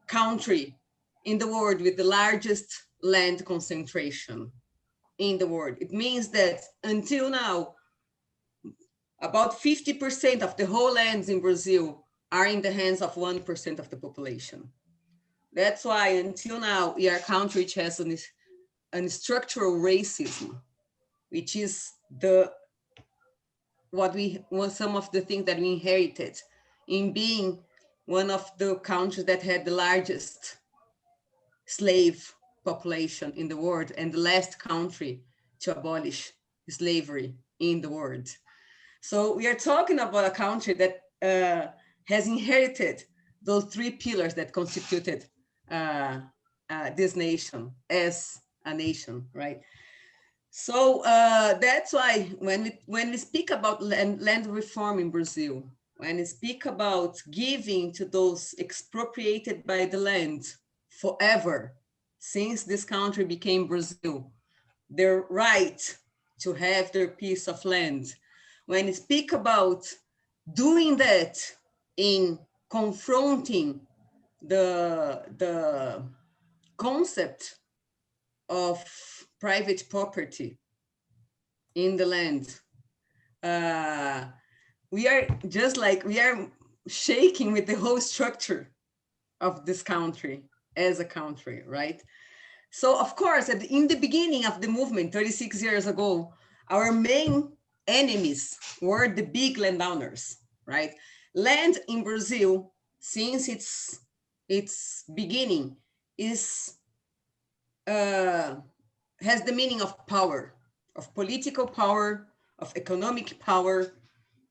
country in the world with the largest land concentration in the world. It means that until now, about 50% of the whole lands in Brazil are in the hands of 1% of the population. That's why until now, we are a country which has an structural racism, which is some of the things that we inherited in being one of the countries that had the largest slave population in the world and the last country to abolish slavery in the world. So we are talking about a country that has inherited those three pillars that constituted this nation as a nation, right? So that's why when we speak about land reform in Brazil, when we speak about giving to those expropriated by the land forever, since this country became Brazil, their right to have their piece of land, when we speak about doing that in confronting the concept of private property in the land, we are shaking with the whole structure of this country as a country, right? So of course, in the beginning of the movement 36 years ago, our main enemies were the big landowners, right? Land in Brazil, since its beginning, has the meaning of power, of political power, of economic power,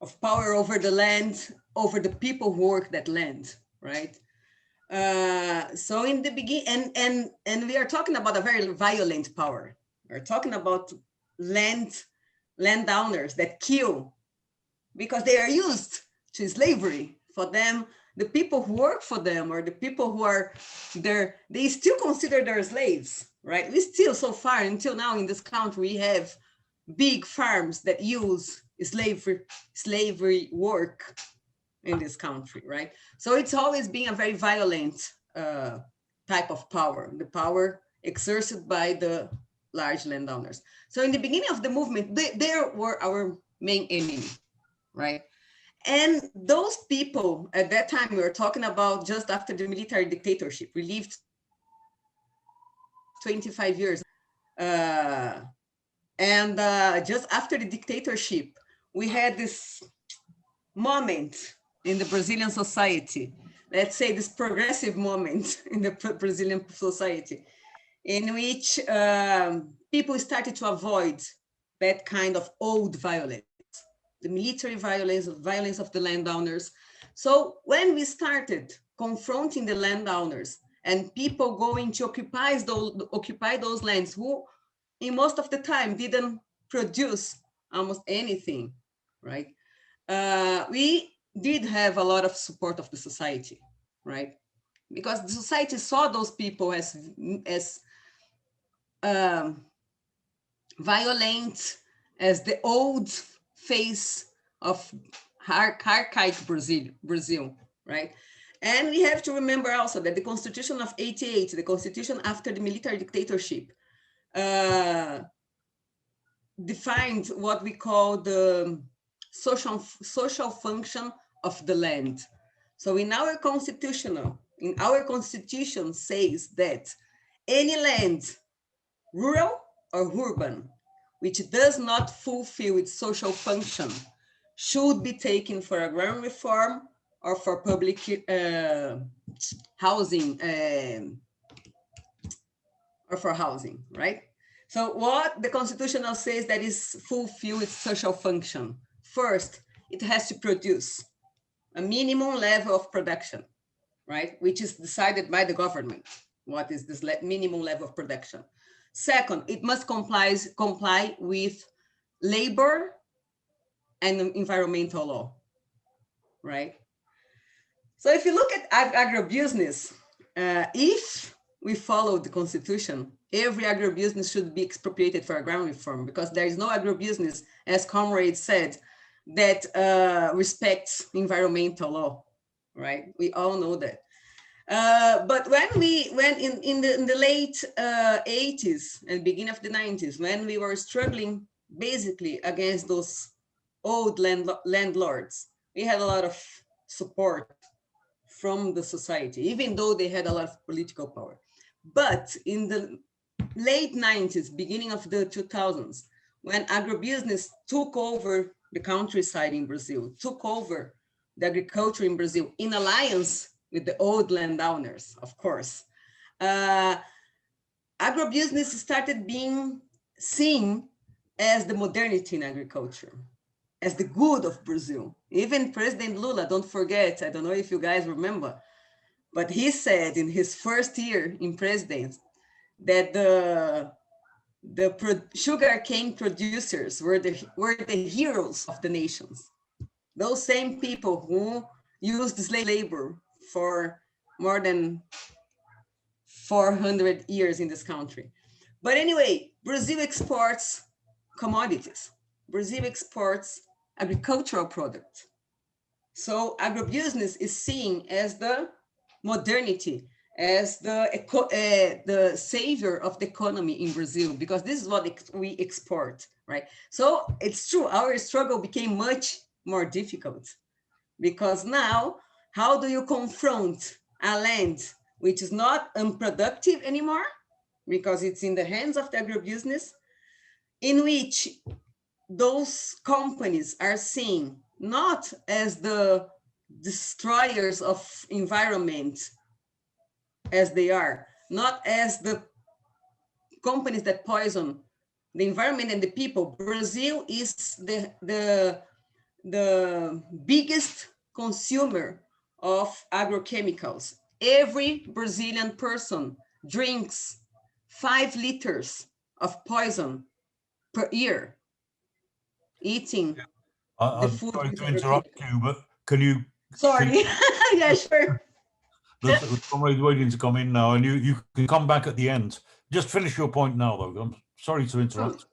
of power over the land, over the people who work that land, right? So in the beginning, and we are talking about a very violent power. We're talking about landowners that kill because they are used to slavery. For them, the people who work for them or the people who are there, they still consider their slaves, right? We still, so far until now in this country, we have big farms that use slavery work in this country, right? So it's always been a very violent type of power, the power exerted by the large landowners. So in the beginning of the movement, they were our main enemy, right? And those people at that time, we were talking about just after the military dictatorship, we lived 25 years. Just after the dictatorship, we had this moment in the Brazilian society, let's say this progressive moment in the Brazilian society, in which people started to avoid that kind of old violence, the military violence of the landowners. So when we started confronting the landowners and people going to occupy those lands who in most of the time didn't produce almost anything, right? We did have a lot of support of the society, right? Because the society saw those people as violent, as the old face of archaic Brazil, right? And we have to remember also that the Constitution of '88, the Constitution after the military dictatorship, defined what we call the social function of the land. So in our constitution says that any land, rural or urban, which does not fulfill its social function should be taken for agrarian reform or for public housing, right? So what the Constitution now says that is fulfill its social function. First, it has to produce a minimum level of production, right? Which is decided by the government. What is this minimum level of production? Second, it must comply with labor and environmental law, right? So if you look at agribusiness, if we follow the constitution, every agribusiness should be expropriated for agrarian reform, because there is no agribusiness, as Comrade said, that respects environmental law, right? We all know that. But when in the late 80s and beginning of the 90s, when we were struggling basically against those old landlords, we had a lot of support from the society, even though they had a lot of political power. But in the late 90s, beginning of the 2000s, when agribusiness took over the countryside in Brazil, took over the agriculture in Brazil in alliance with the old landowners, of course, agribusiness started being seen as the modernity in agriculture, as the good of Brazil. Even President Lula, don't forget, I don't know if you guys remember, but he said in his first year in presidence that the sugarcane producers were the heroes of the nations. Those same people who used slave labor for more than 400 years in this country. But anyway, Brazil exports commodities. Brazil exports agricultural products. So agribusiness is seen as the modernity, as the savior of the economy in Brazil, because this is what we export, right? So it's true, our struggle became much more difficult, because now, how do you confront a land which is not unproductive anymore, because it's in the hands of the agribusiness, in which those companies are seen not as the destroyers of environment as they are, not as the companies that poison the environment and the people. Brazil is the biggest consumer of agrochemicals. Every Brazilian person drinks 5 liters of poison per year, eating the food. I'm sorry to interrupt you, but can you? Sorry. Yeah, sure. Somebody's waiting to come in now, and you can come back at the end. Just finish your point now, though. I'm sorry to interrupt.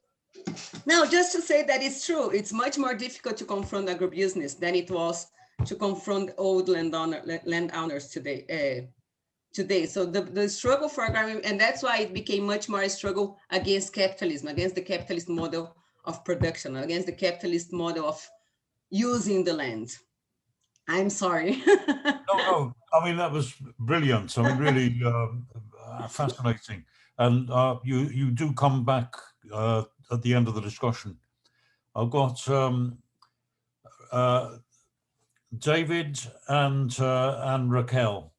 No, just to say that it's true. It's much more difficult to confront agribusiness than it was to confront old landowners today. So the struggle for agrarian, and that's why it became much more a struggle against capitalism, against the capitalist model of production, against the capitalist model of using the land. I'm sorry. No, I mean, that was brilliant. I mean, really fascinating. And you do come back at the end of the discussion. I've got David and Raquel.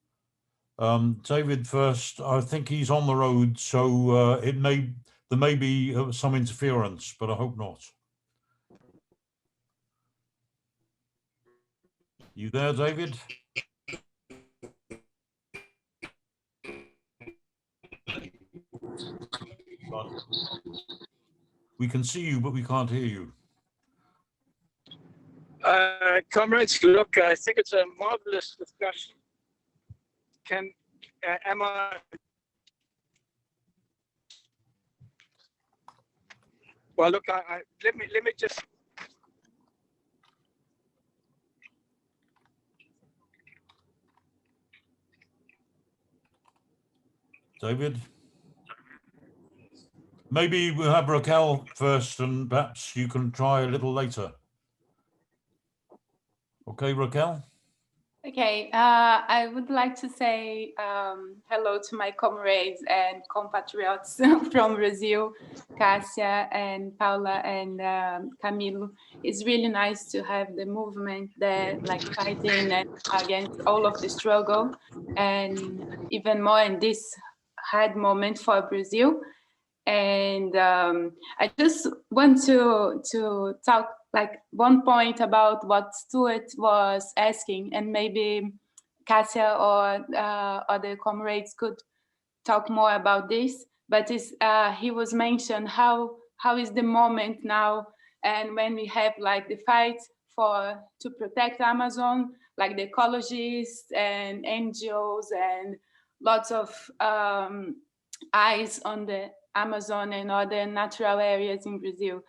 David first. I think he's on the road, so there may be some interference, but I hope not. You there, David? We can see you, but we can't hear you. Comrades, look, I think it's a marvelous discussion. Am I? Well, look, let me just. David? Maybe we'll have Raquel first, and perhaps you can try a little later. Okay, Raquel? Okay, I would like to say hello to my comrades and compatriots from Brazil, Cassia and Paula and Camilo. It's really nice to have the movement there, like fighting against all of the struggle, and even more in this hard moment for Brazil. And I just want to talk like one point about what Stuart was asking, and maybe Cassia or other comrades could talk more about this. but he was mentioned how is the moment now, and when we have like the fight to protect Amazon, like the ecologists and NGOs and lots of eyes on the Amazon and other natural areas in Brazil.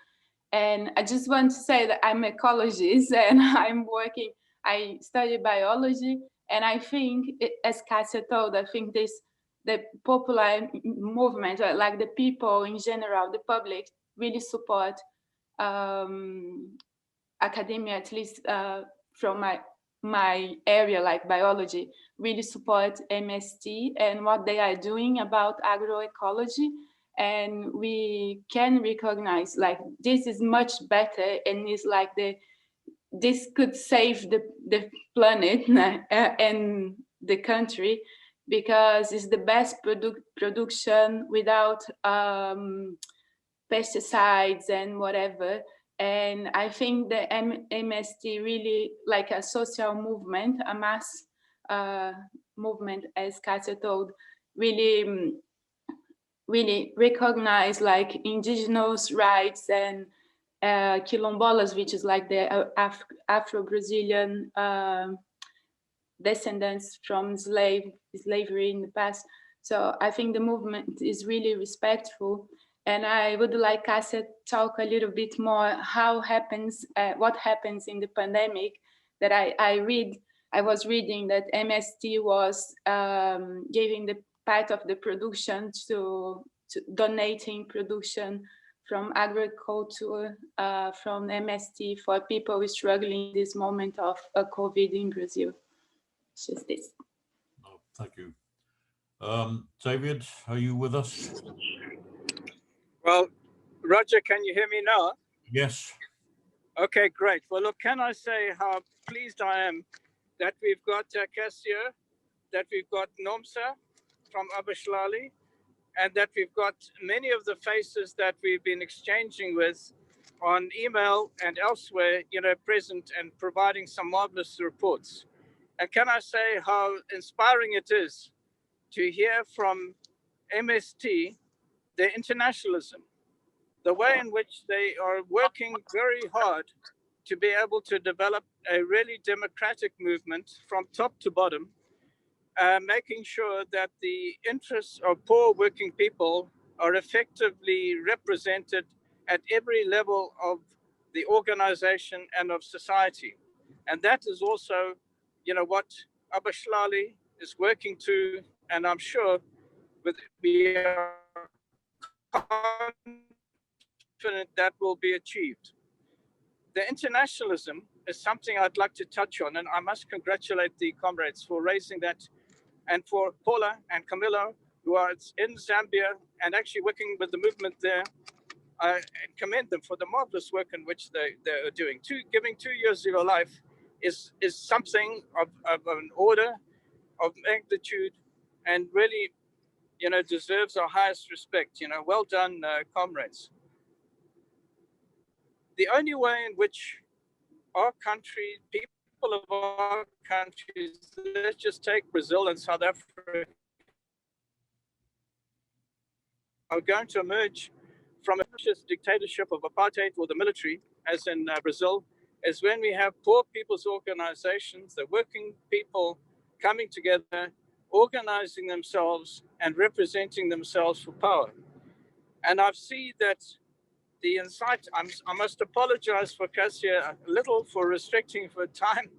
And I just want to say that I'm an ecologist and I study biology, and I think, as Cassia told, I think the popular movement, like the people in general, the public, really support academia, at least from my area, like biology, really support MST and what they are doing about agroecology. And we can recognize like this is much better, and it's like this could save the planet and the country, because it's the best production without pesticides and whatever. And I think the MST really like a social movement, a mass movement, as Cassia told, really recognize like indigenous rights and quilombolas, which is like the Afro-Brazilian descendants from slavery in the past. So I think the movement is really respectful. And I would like Cassia to talk a little bit more what happens in the pandemic. That I was reading that MST was giving the part of the production to donating production from agriculture from MST for people struggling in this moment of COVID in Brazil. It's just this. Oh, thank you. David, are you with us? Well, Roger, can you hear me now? Yes. Okay, great. Well, look, can I say how pleased I am that we've got Cassia, that we've got Nomsa from Abahlali, and that we've got many of the faces that we've been exchanging with on email and elsewhere, present and providing some marvelous reports. And can I say how inspiring it is to hear from MST, their internationalism, the way in which they are working very hard to be able to develop a really democratic movement from top to bottom, making sure that the interests of poor working people are effectively represented at every level of the organization and of society. And that is also, what Abahlali is working to, and I'm sure we are confident that will be achieved. The internationalism is something I'd like to touch on, and I must congratulate the comrades for raising that, and for Paula and Camilla, who are in Zambia and actually working with the movement there. I commend them for the marvelous work in which they are doing. Giving 2 years of your life is something of an order of magnitude, and really, deserves our highest respect. Well done, comrades. The only way in which our country, people of our countries, let's just take Brazil and South Africa, are going to emerge from a dictatorship of apartheid or the military, as in Brazil, is when we have poor people's organizations, the working people coming together, organizing themselves and representing themselves for power. And I've seen that the insight, I must apologize for Cassia a little for restricting for time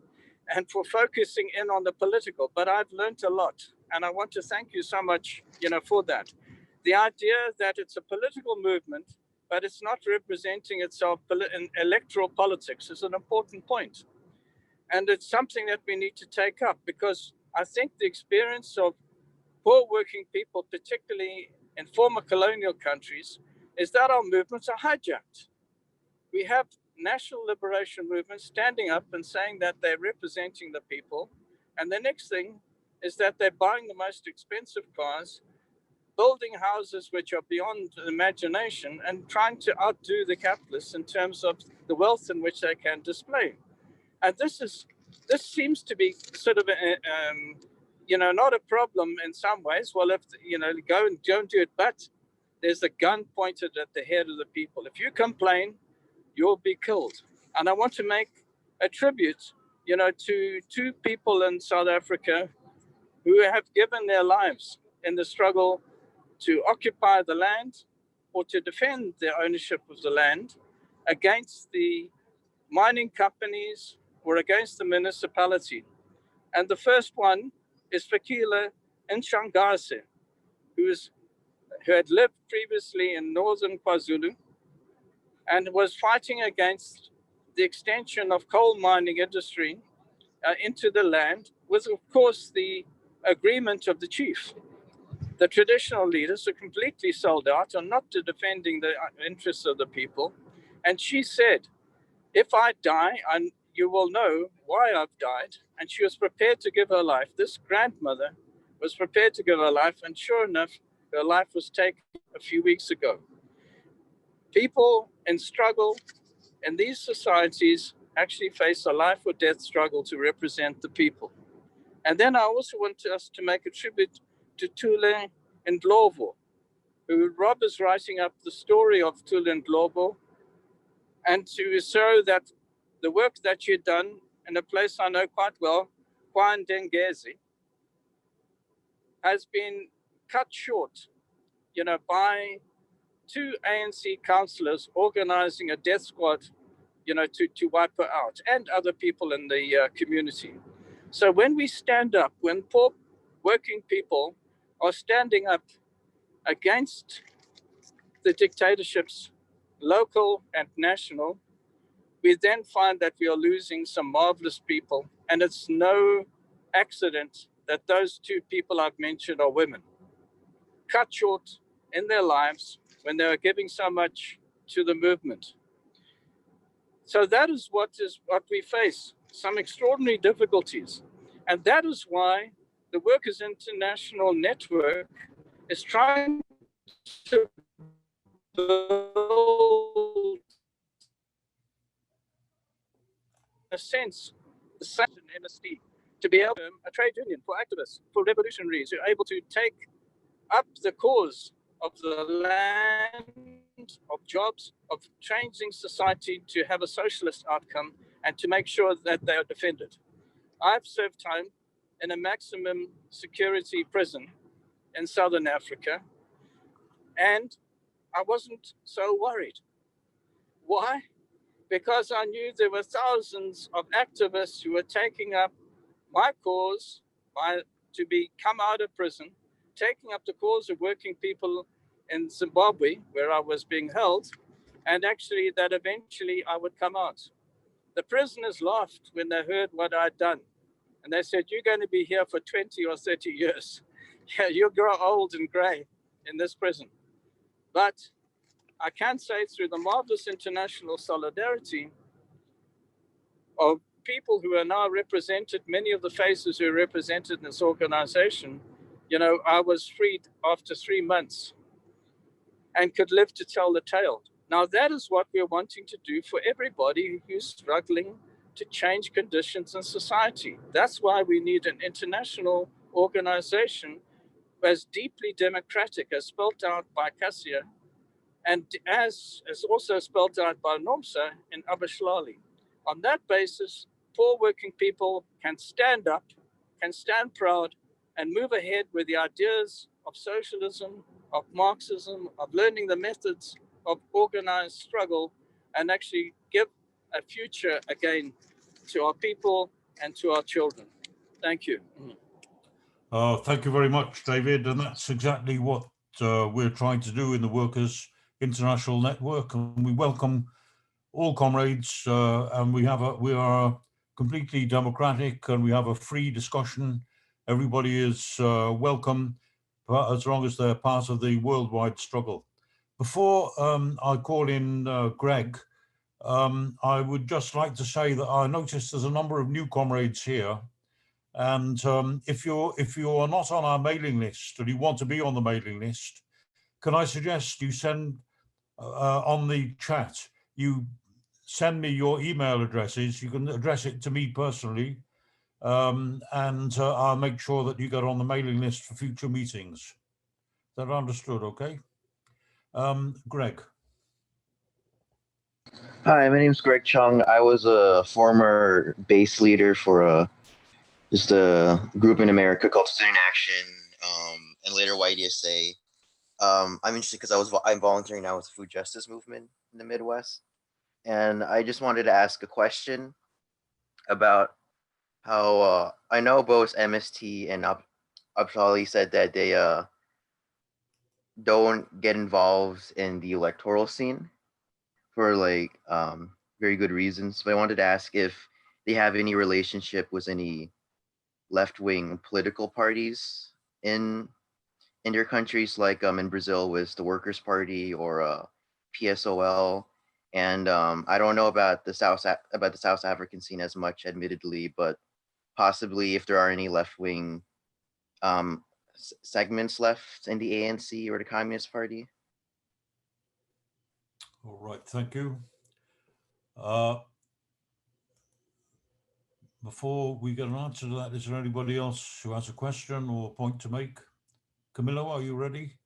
and for focusing in on the political, but I've learned a lot. And I want to thank you so much, for that. The idea that it's a political movement, but it's not representing itself in electoral politics is an important point. And it's something that we need to take up, because I think the experience of poor working people, particularly in former colonial countries, is that our movements are hijacked. We have national liberation movements standing up and saying that they're representing the people. And the next thing is that they're buying the most expensive cars, building houses which are beyond imagination, and trying to outdo the capitalists in terms of the wealth in which they can display. And this seems to be sort of not a problem in some ways. Well, if go and do it, but there's a gun pointed at the head of the people. If you complain, you'll be killed. And I want to make a tribute, to two people in South Africa who have given their lives in the struggle to occupy the land or to defend their ownership of the land against the mining companies or against the municipality. And the first one is Fikile Ntshangase, who had lived previously in northern KwaZulu and was fighting against the extension of coal mining industry into the land with, of course, the agreement of the chief. The traditional leaders are completely sold out and not to defending the interests of the people. And she said, if I die, you will know why I've died. And she was prepared to give her life. This grandmother was prepared to give her life. And sure enough, her life was taken a few weeks ago. People in struggle in these societies actually face a life or death struggle to represent the people. And then I also want us to make a tribute to Thule Ndlovu, who Rob is writing up the story of Thule Ndlovu, and to show that the work that you've done in a place I know quite well, KwaNdengezi, has been cut short, by two ANC councillors organizing a death squad, to wipe her out, and other people in the community. So when we stand up, when poor working people are standing up against the dictatorships, local and national, we then find that we are losing some marvelous people. And it's no accident that those two people I've mentioned are women, cut short in their lives when they are giving so much to the movement. So that is what we face, some extraordinary difficulties. And that is why the Workers International Network is trying to build, in a sense, the same MST, to be able to a trade union for activists, for revolutionaries who are able to take up the cause of the land, of jobs, of changing society to have a socialist outcome and to make sure that they are defended. I've served time in a maximum security prison in Southern Africa, and I wasn't so worried. Why? Because I knew there were thousands of activists who were taking up my cause to come out of prison, taking up the cause of working people in Zimbabwe, where I was being held, and actually that eventually I would come out. The prisoners laughed when they heard what I'd done. And they said, you're going to be here for 20 or 30 years. Yeah, you'll grow old and gray in this prison. But I can say through the marvelous international solidarity of people who are now represented, many of the faces who are represented in this organization, I was freed after 3 months and could live to tell the tale. Now, that is what we're wanting to do for everybody who's struggling to change conditions in society. That's why we need an international organization as deeply democratic as spelled out by Cassia and as also spelled out by Nomsa in Abahlali. On that basis, poor working people can stand up, can stand proud, and move ahead with the ideas of socialism, of Marxism, of learning the methods of organized struggle, and actually give a future again to our people and to our children. Thank you. Thank you very much, David. And that's exactly what we're trying to do in the Workers International Network. And we welcome all comrades, and we are completely democratic, and we have a free discussion. Everybody is welcome, as long as they're part of the worldwide struggle. Before I call in Greg, I would just like to say that I noticed there's a number of new comrades here. And if you are not on our mailing list and you want to be on the mailing list, can I suggest you send on the chat, you send me your email addresses. You can address it to me personally, and I'll make sure that you get on the mailing list for future meetings. Is that understood? Okay. Greg. Hi, my name's Greg Chung. I was a former base leader for just a group in America called Student Action, and later YDSA. I'm interested because I'm volunteering now with the food justice movement in the Midwest, and I just wanted to ask a question about how I know both MST and Abahlali said that they don't get involved in the electoral scene for very good reasons. But I wanted to ask if they have any relationship with any left-wing political parties in their countries, like in Brazil with the Workers' Party or PSOL. And I don't know about the South African scene as much, admittedly, but possibly if there are any left-wing segments left in the ANC or the Communist Party. All right, thank you. Before we get an answer to that, is there anybody else who has a question or a point to make? Camillo, are you ready?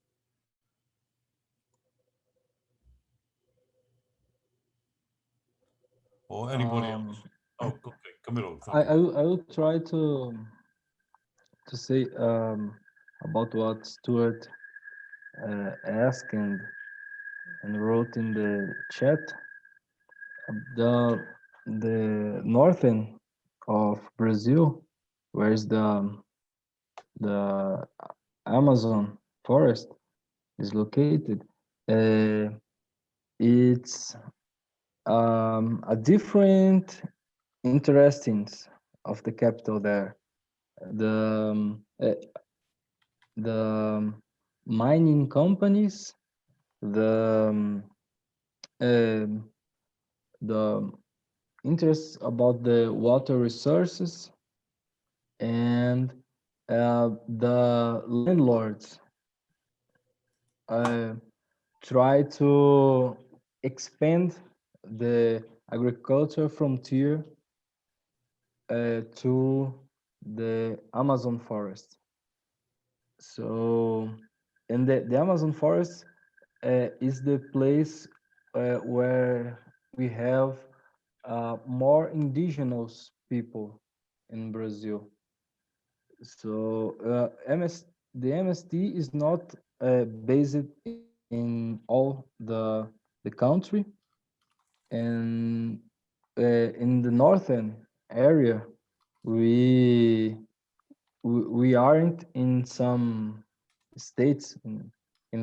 Or anybody else? Oh, okay, Camillo. I will try to say about what Stuart asked and wrote in the chat. The northern of Brazil, where is the Amazon forest is located, it's a different interestings of the capital there. The mining companies, the interest about the water resources, and the landlords try to expand the agriculture frontier to the Amazon forest. So, and the Amazon forest is the place where we have more indigenous people in Brazil. So the MST is not based in all the country, and in the northern area we aren't in some states, in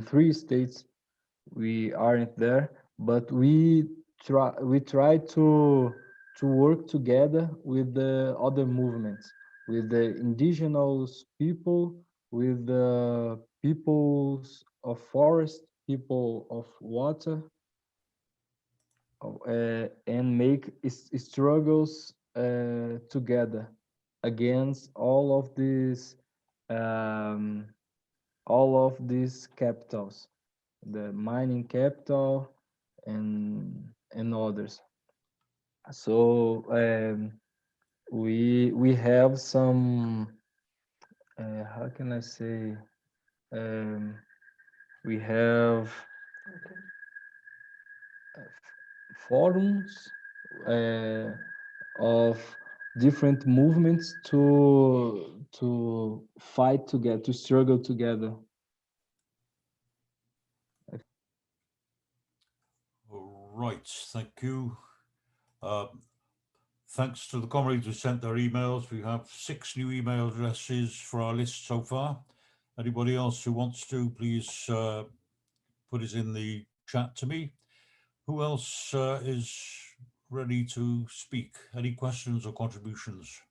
3 states we aren't there, but we try to work together with the other movements, with the indigenous people, with the peoples of forest, people of water, and make struggles together against all of these capitals, the mining capital and others. So we have some how can I say, we have forums of different movements to fight together, to struggle together. All right, thank you. Thanks to the comrades who sent their emails. We have 6 new email addresses for our list so far. Anybody else who wants to, please put it in the chat to me. Who else is ready to speak? Any questions or contributions?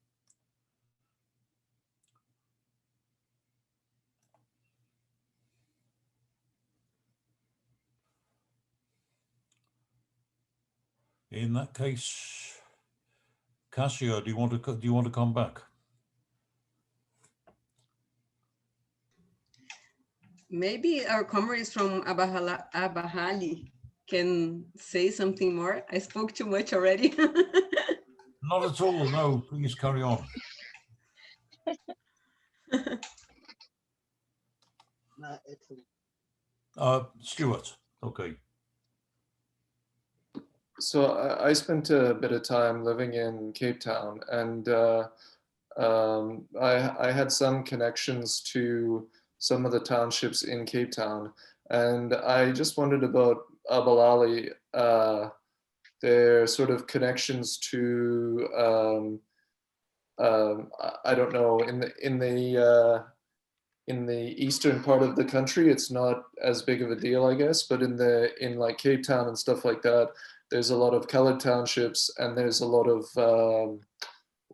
In that case, Cassia, do you want to come back? Maybe our comrades from Abahlali can say something more. I spoke too much already. Not at all, no, please carry on. Stuart. Okay. So I spent a bit of time living in Cape Town, and I had some connections to some of the townships in Cape Town, and I just wondered about Abahlali, their sort of connections to I don't know, in the eastern part of the country, it's not as big of a deal, I guess, but in like Cape Town and stuff like that, there's a lot of colored townships, and there's a lot of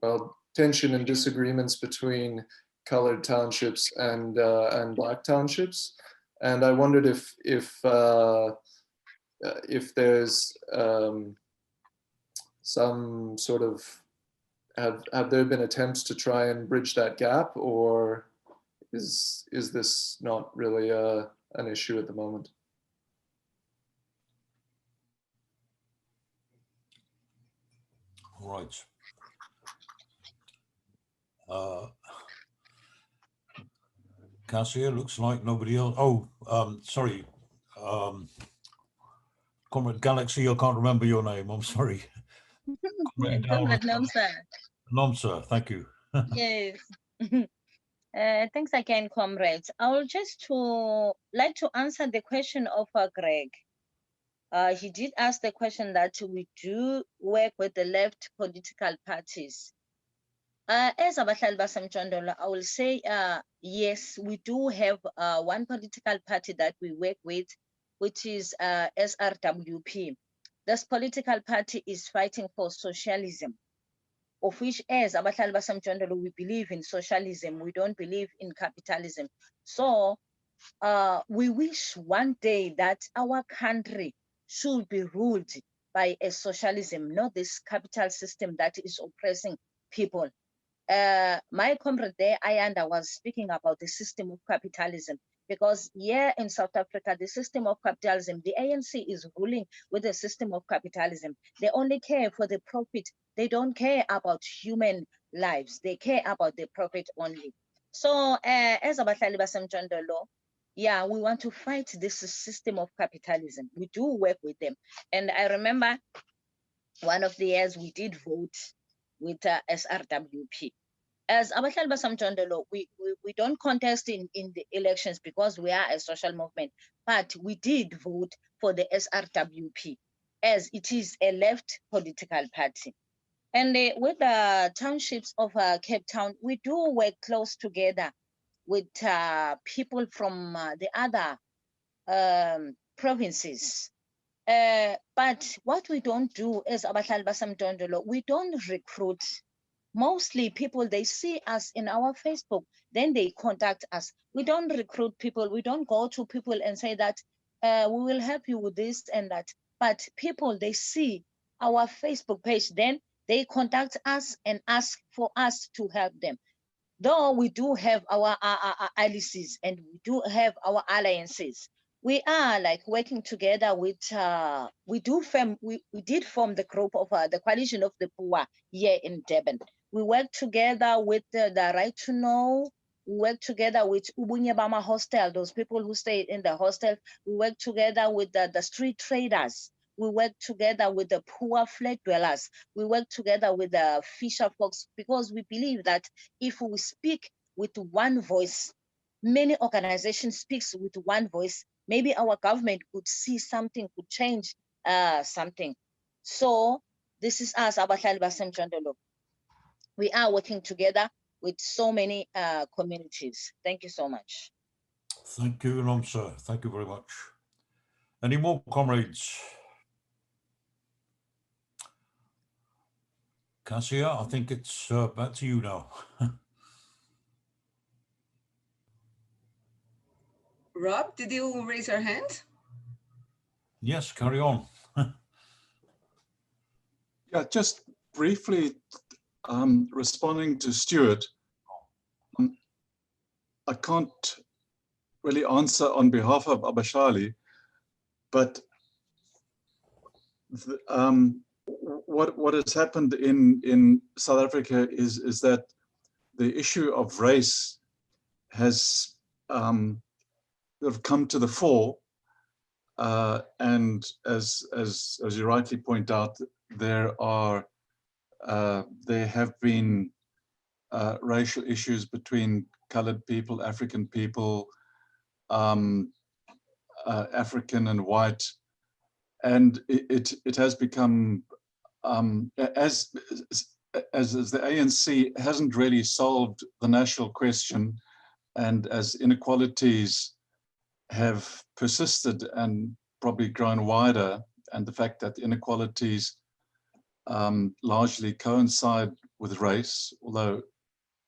well, tension and disagreements between colored townships and black townships. And I wondered if there's some sort of have there been attempts to try and bridge that gap, or is this not really an issue at the moment? Right. Cassia, looks like nobody else. Oh, sorry. Comrade Galaxy, I can't remember your name. I'm sorry. Comrade Nomsa. Nomsa, thank you. Yes. Thanks again, comrades. I will just like to answer the question of Greg. He did ask the question that we do work with the left political parties. As Abahlali baseMjondolo, I will say yes, we do have one political party that we work with, which is SRWP. This political party is fighting for socialism, of which as Abahlali baseMjondolo, we believe in socialism. We don't believe in capitalism. So we wish one day that our country should be ruled by a socialism, not this capital system that is oppressing people. My comrade there, Ayanda, was speaking about the system of capitalism, because here in South Africa, the system of capitalism, the ANC is ruling with the system of capitalism. They only care for the profit. They don't care about human lives. They care about the profit only. So as Abahlali baseMjondolo, yeah, we want to fight this system of capitalism. We do work with them. And I remember one of the years we did vote with SRWP. As Abahlali baseMjondolo, we don't contest in the elections because we are a social movement, but we did vote for the SRWP as it is a left political party. And with the townships of Cape Town, we do work close together with people from the other provinces. But what we don't do as Abahlali baseMjondolo, we don't recruit. Mostly people, they see us in our Facebook, then they contact us. We don't recruit people. We don't go to people and say that we will help you with this and that. But people, they see our Facebook page, then they contact us and ask for us to help them. Though we do have our alliances and we do have our alliances, we are like working together with, we did form the group of the Coalition of the Poor here in Durban. We work together with the Right to Know. We work together with Ubunyebama Hostel, those people who stay in the hostel. We work together with the street traders. We work together with the poor flat dwellers. We work together with the fisher folks, because we believe that if we speak with one voice, many organizations speak with one voice, maybe our government could see something, could change something. So this is us, Abahlali baseMjondolo. We are working together with so many communities. Thank you so much. Thank you, Nomsa. Thank you very much. Any more comrades? Cassia, I think it's back to you now. Rob, did you raise your hand? Yes, carry on. Yeah, just briefly responding to Stuart. I can't really answer on behalf of Abahlali, but what has happened in South Africa is that the issue of race has come to the fore, And as you rightly point out, there have been racial issues between colored people, African people, African and white, and it has become as the ANC hasn't really solved the national question, and as inequalities have persisted and probably grown wider, and the fact that inequalities largely coincide with race, although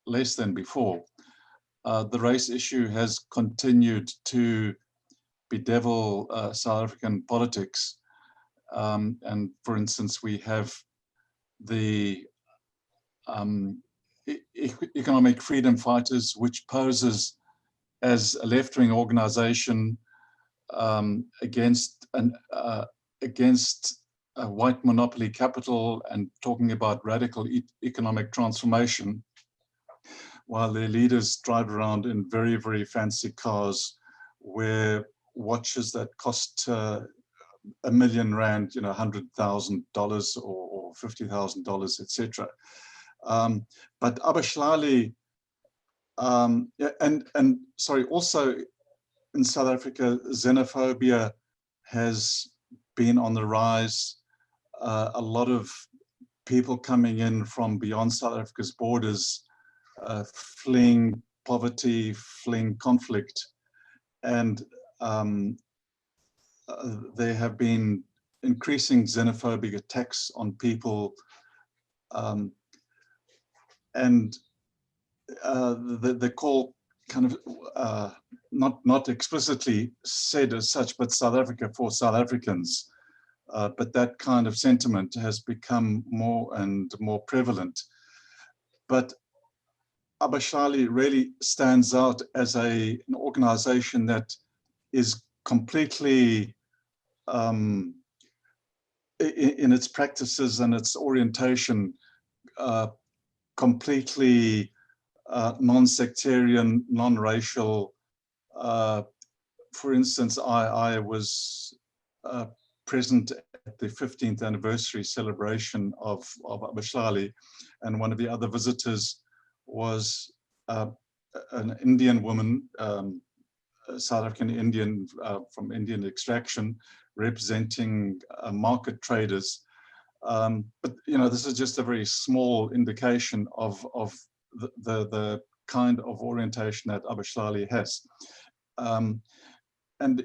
less than before, the race issue has continued to bedevil South African politics. And for instance, we have the Economic Freedom Fighters, which poses as a left-wing organization against white monopoly capital and talking about radical economic transformation, while their leaders drive around in very, very fancy cars, wear watches that cost R1 million, you know, $100,000 or $50,000, etc. But Abahlali, and sorry, also in South Africa, xenophobia has been on the rise. A lot of people coming in from beyond South Africa's borders, fleeing poverty, fleeing conflict, and there have been increasing xenophobic attacks on people, and the call kind of not explicitly said as such, but South Africa for South Africans. But that kind of sentiment has become more and more prevalent. But Abahlali really stands out as an organization that is completely in its practices and its orientation, completely non-sectarian, non-racial. For instance, I was present at the 15th anniversary celebration of Abahlali, and one of the other visitors was an Indian woman, South African Indian from Indian extraction, representing market traders. But you know, this is just a very small indication of the kind of orientation that Abahlali has, and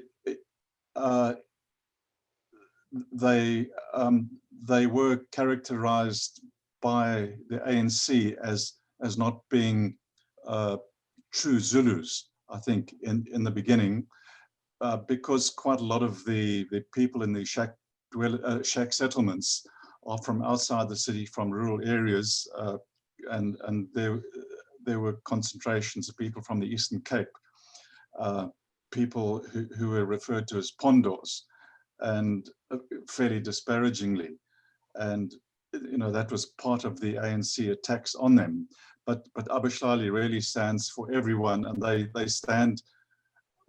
they were characterized by the ANC as not being true Zulus, I think, in the beginning, because quite a lot of the people in the shack settlements are from outside the city, from rural areas, and there were concentrations of people from the Eastern Cape, people who were referred to as Pondos, and fairly disparagingly, and you know, that was part of the ANC attacks on them. But Abahlali really stands for everyone, and they stand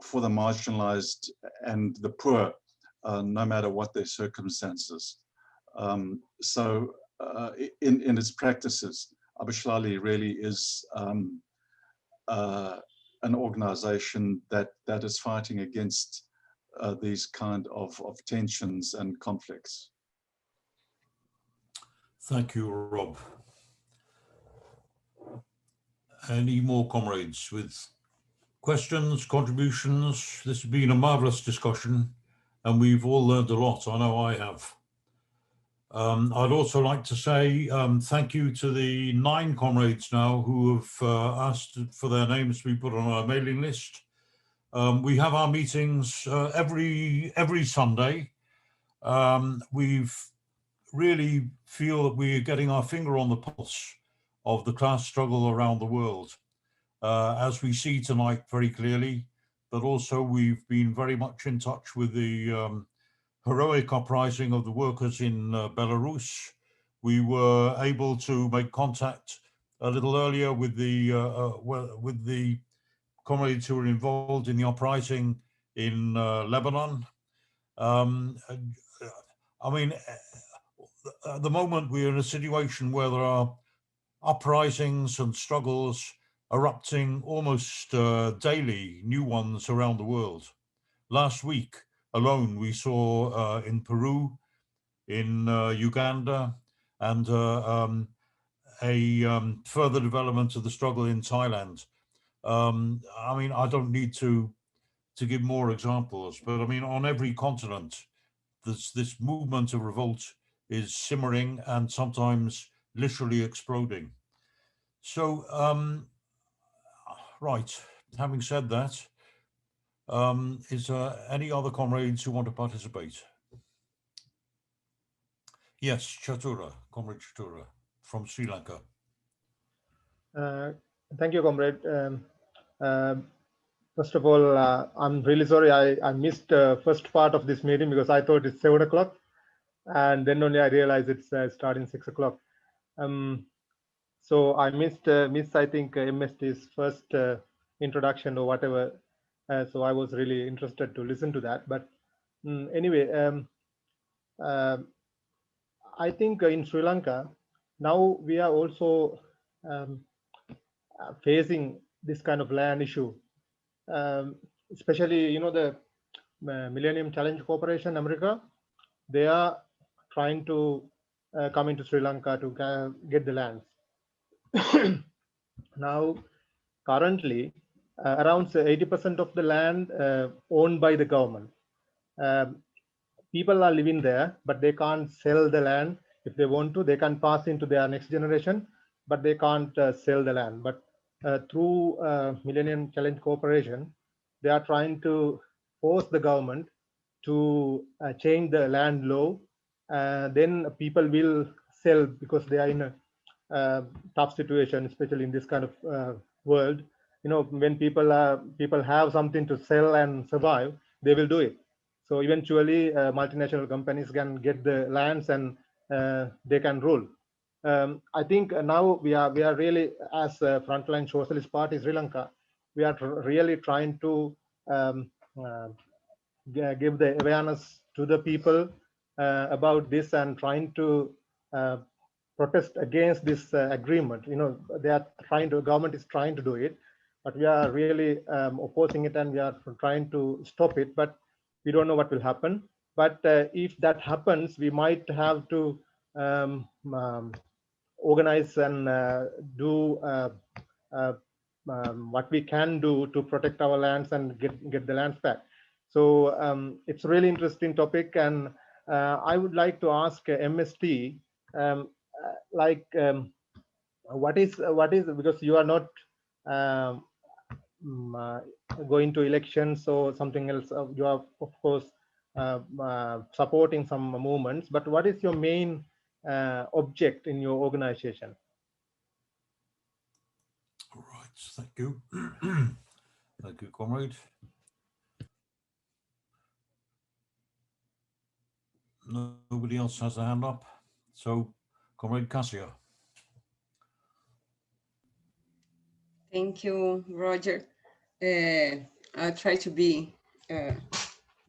for the marginalized and the poor, no matter what their circumstances. So in its practices, Abahlali really is an organization that is fighting against these kind of tensions and conflicts. Thank you, Rob. Any more comrades with questions, contributions? This has been a marvelous discussion, and we've all learned a lot. I know I have. I'd also like to say thank you to the 9 comrades now who have asked for their names to be put on our mailing list. We have our meetings every Sunday. We've really feel that we're getting our finger on the pulse of the class struggle around the world, as we see tonight very clearly, but also we've been very much in touch with the heroic uprising of the workers in Belarus. We were able to make contact a little earlier with the comrades who were involved in the uprising in Lebanon, I mean, at the moment we're in a situation where there are uprisings and struggles erupting almost daily, new ones around the world. Last week alone, we saw in Peru, in Uganda, and a further development of the struggle in Thailand. I mean, I don't need to give more examples, but I mean, on every continent, this movement of revolt is simmering and sometimes literally exploding. So, right, having said that, is there any other comrades who want to participate? Yes, Chatura, Comrade Chatura from Sri Lanka. Thank you, comrade. First of all, I'm really sorry I missed first part of this meeting because I thought it's 7 o'clock, and then only I realized it's starting 6 o'clock. So I missed I think MST's first introduction or whatever. So I was really interested to listen to that. But anyway, I think in Sri Lanka now we are also facing this kind of land issue. Especially, you know, the Millennium Challenge Corporation, America, they are trying to come into Sri Lanka to get the lands. Now, currently, around 80% of the land owned by the government. People are living there, but they can't sell the land. If they want to, they can pass into their next generation, but they can't sell the land. But through Millennium Challenge Corporation, they are trying to force the government to change the land law. Then people will sell because they are in a tough situation, especially in this kind of world. You know, when people have something to sell and survive, they will do it. So eventually, multinational companies can get the lands and they can rule. I think now we are really, as Frontline Socialist Party Sri Lanka, we are really trying to give the awareness to the people about this and trying to protest against this agreement. You know, government is trying to do it, but we are really opposing it and we are trying to stop it, but we don't know what will happen. But if that happens, we might have to organize and do what we can do to protect our lands and get the lands back. So it's a really interesting topic, and I would like to ask MST, what is because you are not going to elections or something else. You are of course supporting some movements, but what is your main object in your organization? All right, thank you. Thank you, comrade. Nobody else has a hand up. So, Comrade Cassia. Thank you, Roger. I'll try to be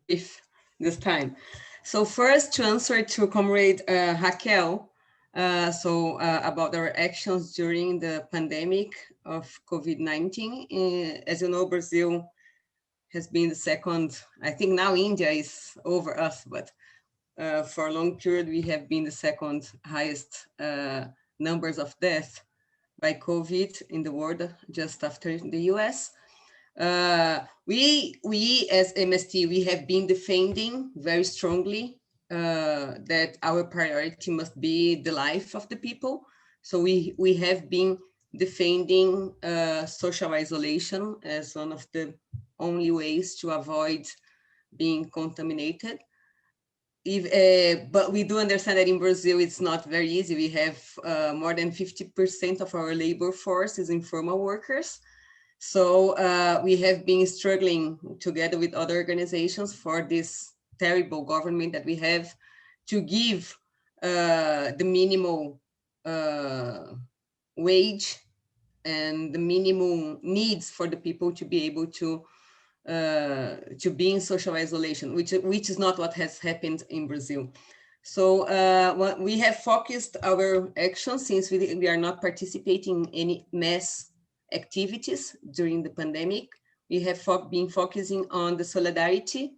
brief this time. So first, to answer to Comrade Raquel, about our actions during the pandemic of COVID-19. As you know, Brazil has been the second, I think now India is over us, but for a long period, we have been the second highest numbers of deaths by COVID in the world, just after the US. We as MST, we have been defending very strongly that our priority must be the life of the people. So we have been defending social isolation as one of the only ways to avoid being contaminated. But we do understand that in Brazil, it's not very easy. We have more than 50% of our labor force is informal workers. So we have been struggling together with other organizations for this terrible government that we have to give the minimal wage and the minimum needs for the people to be able to to be in social isolation, which is not what has happened in Brazil. So we have focused our actions, since we are not participating in any mass activities during the pandemic. We have been focusing on the solidarity,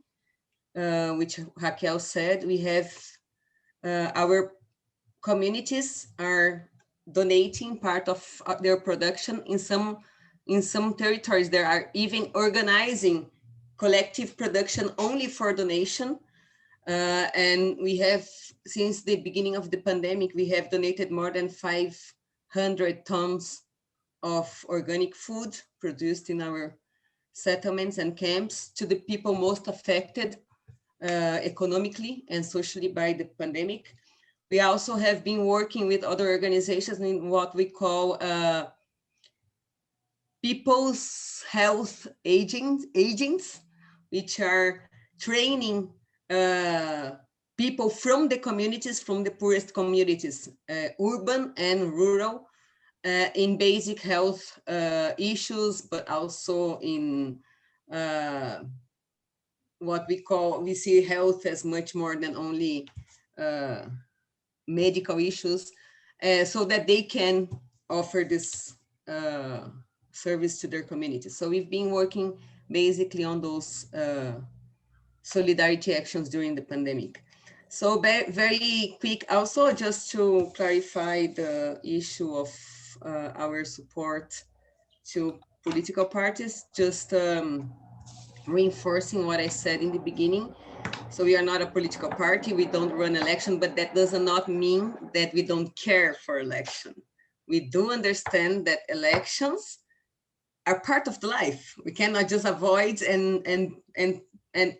which Raquel said. We have our communities are donating part of their production. In some territories, they are even organizing collective production only for donation. And we have, since the beginning of the pandemic, we have donated more than 500 tons of organic food produced in our settlements and camps to the people most affected economically and socially by the pandemic. We also have been working with other organizations in what we call people's health agents, which are training people from the communities, from the poorest communities, urban and rural, in basic health issues, but also in what we see health as much more than only medical issues, so that they can offer this service to their communities. So we've been working basically on those solidarity actions during the pandemic. So very quick, also just to clarify the issue of our support to political parties, just reinforcing what I said in the beginning. So we are not a political party, we don't run election, but that does not mean that we don't care for election. We do understand that elections are part of the life. We cannot just avoid and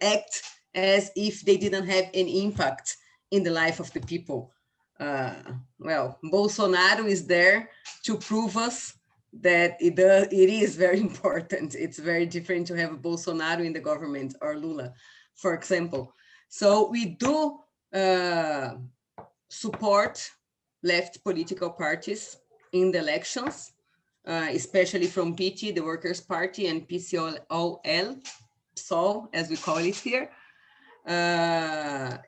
act as if they didn't have any impact in the life of the people. Well, Bolsonaro is there to prove us that it is very important. It's very different to have a Bolsonaro in the government or Lula, for example. So we do support left political parties in the elections, especially from PT, the Workers' Party, and PSOL, PSOL, as we call it here,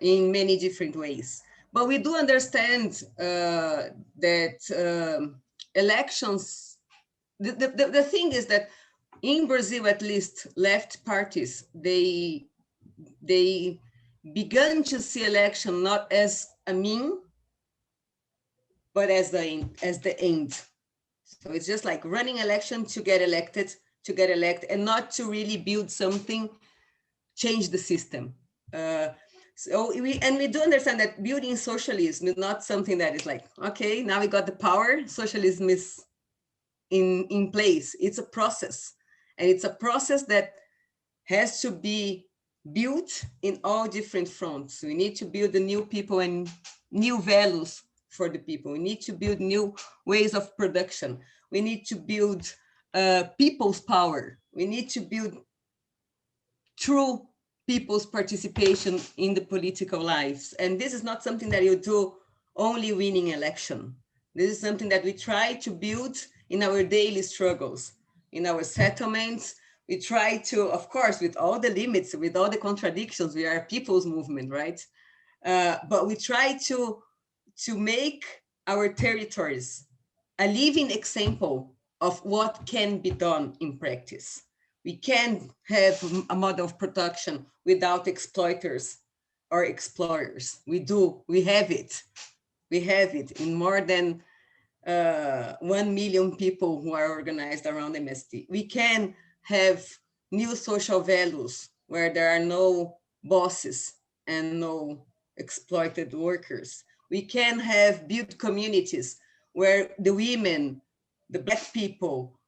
in many different ways. But we do understand that elections, the thing is that in Brazil, at least, left parties, they began to see election not as a mean, but as the end. So it's just like running election to get elected, and not to really build something, change the system. So we do understand that building socialism is not something that is like, okay, now we got the power, socialism is in place. It's a process, and it's a process that has to be built in all different fronts. We need to build the new people and new values for the people. We need to build new ways of production. We need to build people's power. We need to build true people's participation in the political lives. And this is not something that you do only winning election. This is something that we try to build in our daily struggles, in our settlements. We try to, of course, with all the limits, with all the contradictions, we are a people's movement, right? But we try to make our territories a living example of what can be done in practice. We can have a model of production without exploiters or explorers. We have it. We have it in more than 1 million people who are organized around MST. We can have new social values where there are no bosses and no exploited workers. We can have built communities where the women, the Black people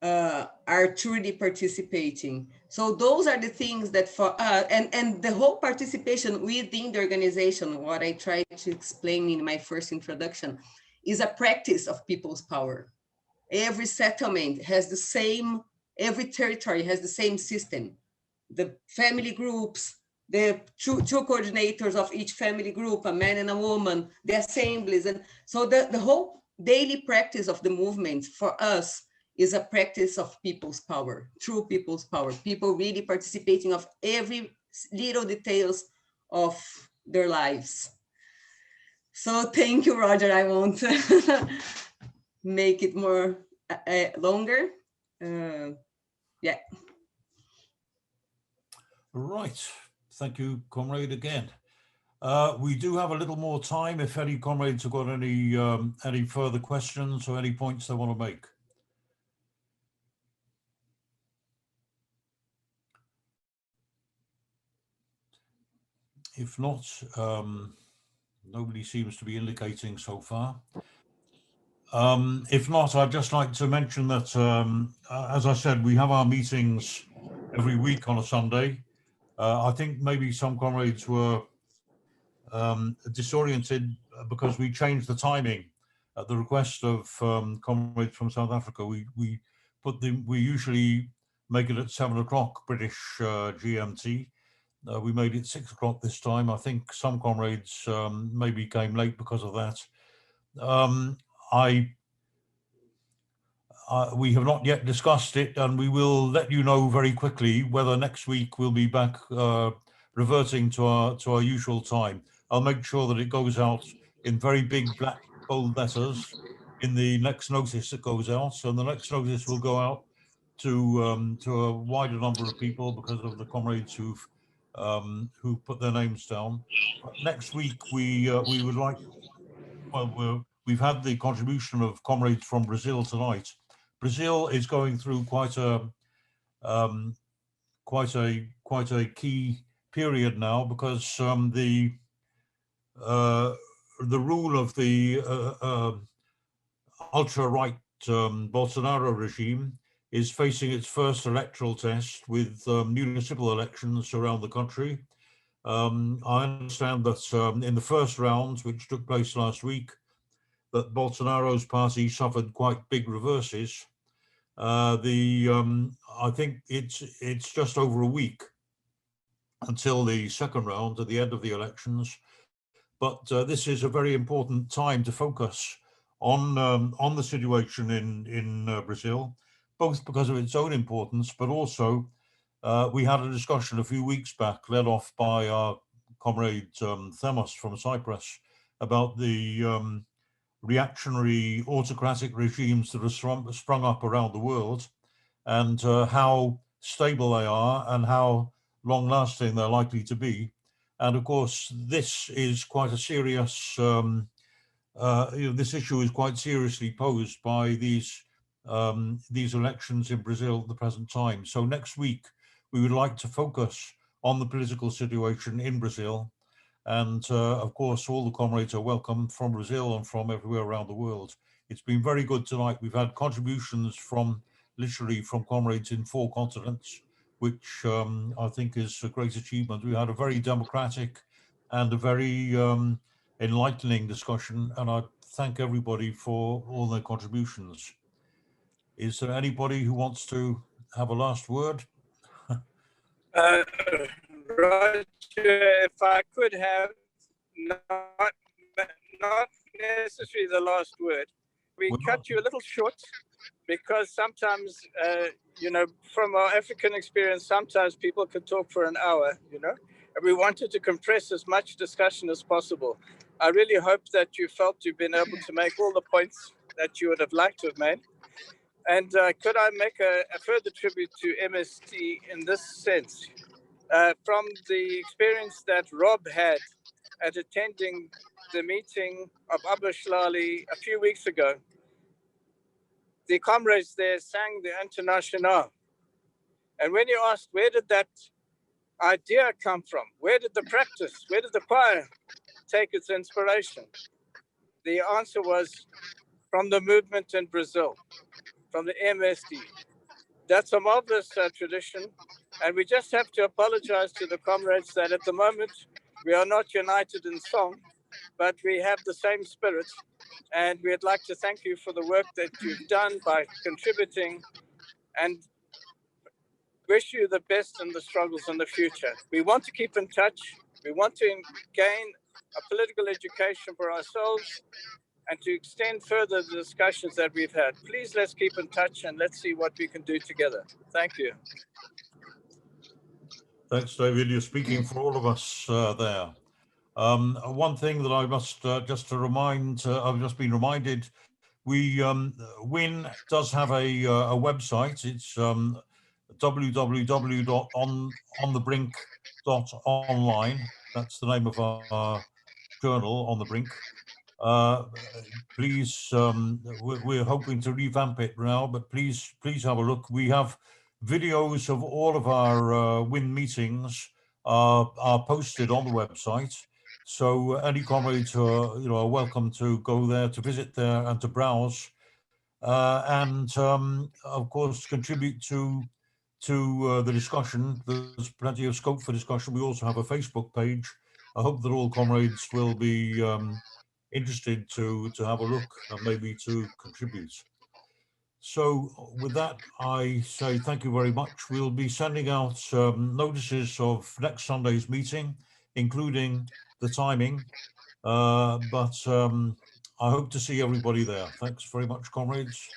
are truly participating. So those are the things that for us, and the whole participation within the organization, what I tried to explain in my first introduction, is a practice of people's power. Every settlement has the same, every territory has the same system. The family groups, the two coordinators of each family group, a man and a woman, the assemblies. And so the whole daily practice of the movement for us is a practice of people's power, true people's power, people really participating of every little details of their lives. So thank you, Roger. I won't make it more longer. Yeah. Right. Thank you, comrade, again. We do have a little more time if any comrades have got any further questions or any points they want to make. If not, nobody seems to be indicating so far. If not, I'd just like to mention that, as I said, we have our meetings every week on a Sunday. I think maybe some comrades were disoriented because we changed the timing at the request of comrades from South Africa. We usually make it at 7 o'clock British GMT. We made it 6 o'clock this time. I think some comrades maybe came late because of that. We have not yet discussed it, and we will let you know very quickly whether next week we'll be back reverting to our usual time. I'll make sure that it goes out in very big black bold letters in the next notice that goes out. So the next notice will go out to a wider number of people because of the comrades who put their names down. But next week we would like. Well, we've had the contribution of comrades from Brazil tonight. Brazil is going through quite a key period now because the rule of the ultra-right Bolsonaro regime is facing its first electoral test with municipal elections around the country. I understand that in the first round, which took place last week, that Bolsonaro's party suffered quite big reverses. I think it's just over a week until the second round at the end of the elections. But this is a very important time to focus on the situation in Brazil, both because of its own importance, but also we had a discussion a few weeks back led off by our comrade Themos from Cyprus about the reactionary autocratic regimes that have sprung up around the world and how stable they are and how long lasting they're likely to be. And of course, this is quite a serious, this issue is quite seriously posed by these elections in Brazil at the present time. So next week, we would like to focus on the political situation in Brazil. And of course, all the comrades are welcome from Brazil and from everywhere around the world. It's been very good tonight. We've had contributions literally from comrades in 4 continents, which I think is a great achievement. We had a very democratic and a very enlightening discussion, and I thank everybody for all their contributions. Is there anybody who wants to have a last word? Roger, if I could have not necessarily the last word. We cut you a little short because sometimes, from our African experience, sometimes people could talk for an hour, and we wanted to compress as much discussion as possible. I really hope that you felt you've been able to make all the points that you would have liked to have made. And could I make a further tribute to MST in this sense? From the experience that Rob had at attending the meeting of Abahlali a few weeks ago, the comrades there sang the International. And when you asked, where did that idea come from? Where did the practice, where did the choir take its inspiration? The answer was from the movement in Brazil, from the MST. That's a marvelous tradition. And we just have to apologize to the comrades that at the moment, we are not united in song, but we have the same spirit. And we'd like to thank you for the work that you've done by contributing and wish you the best in the struggles in the future. We want to keep in touch. We want to gain a political education for ourselves and to extend further the discussions that we've had. Please let's keep in touch and let's see what we can do together. Thank you. Thanks, David. You're speaking for all of us there. One thing that I must just to remind, I've just been reminded, WIN does have a website. It's www.onthebrink.online. That's the name of our journal, On the Brink. Please, we're hoping to revamp it now, but please have a look. We have videos of all of our WIN meetings are posted on the website. So any comrades are welcome to go there, to visit there, and to browse, and of course contribute to the discussion. There's plenty of scope for discussion. We also have a Facebook page. I hope that all comrades will be interested to have a look and maybe to contribute. So with that, I say thank you very much. We'll be sending out notices of next Sunday's meeting, including the timing, but I hope to see everybody there. Thanks very much, comrades.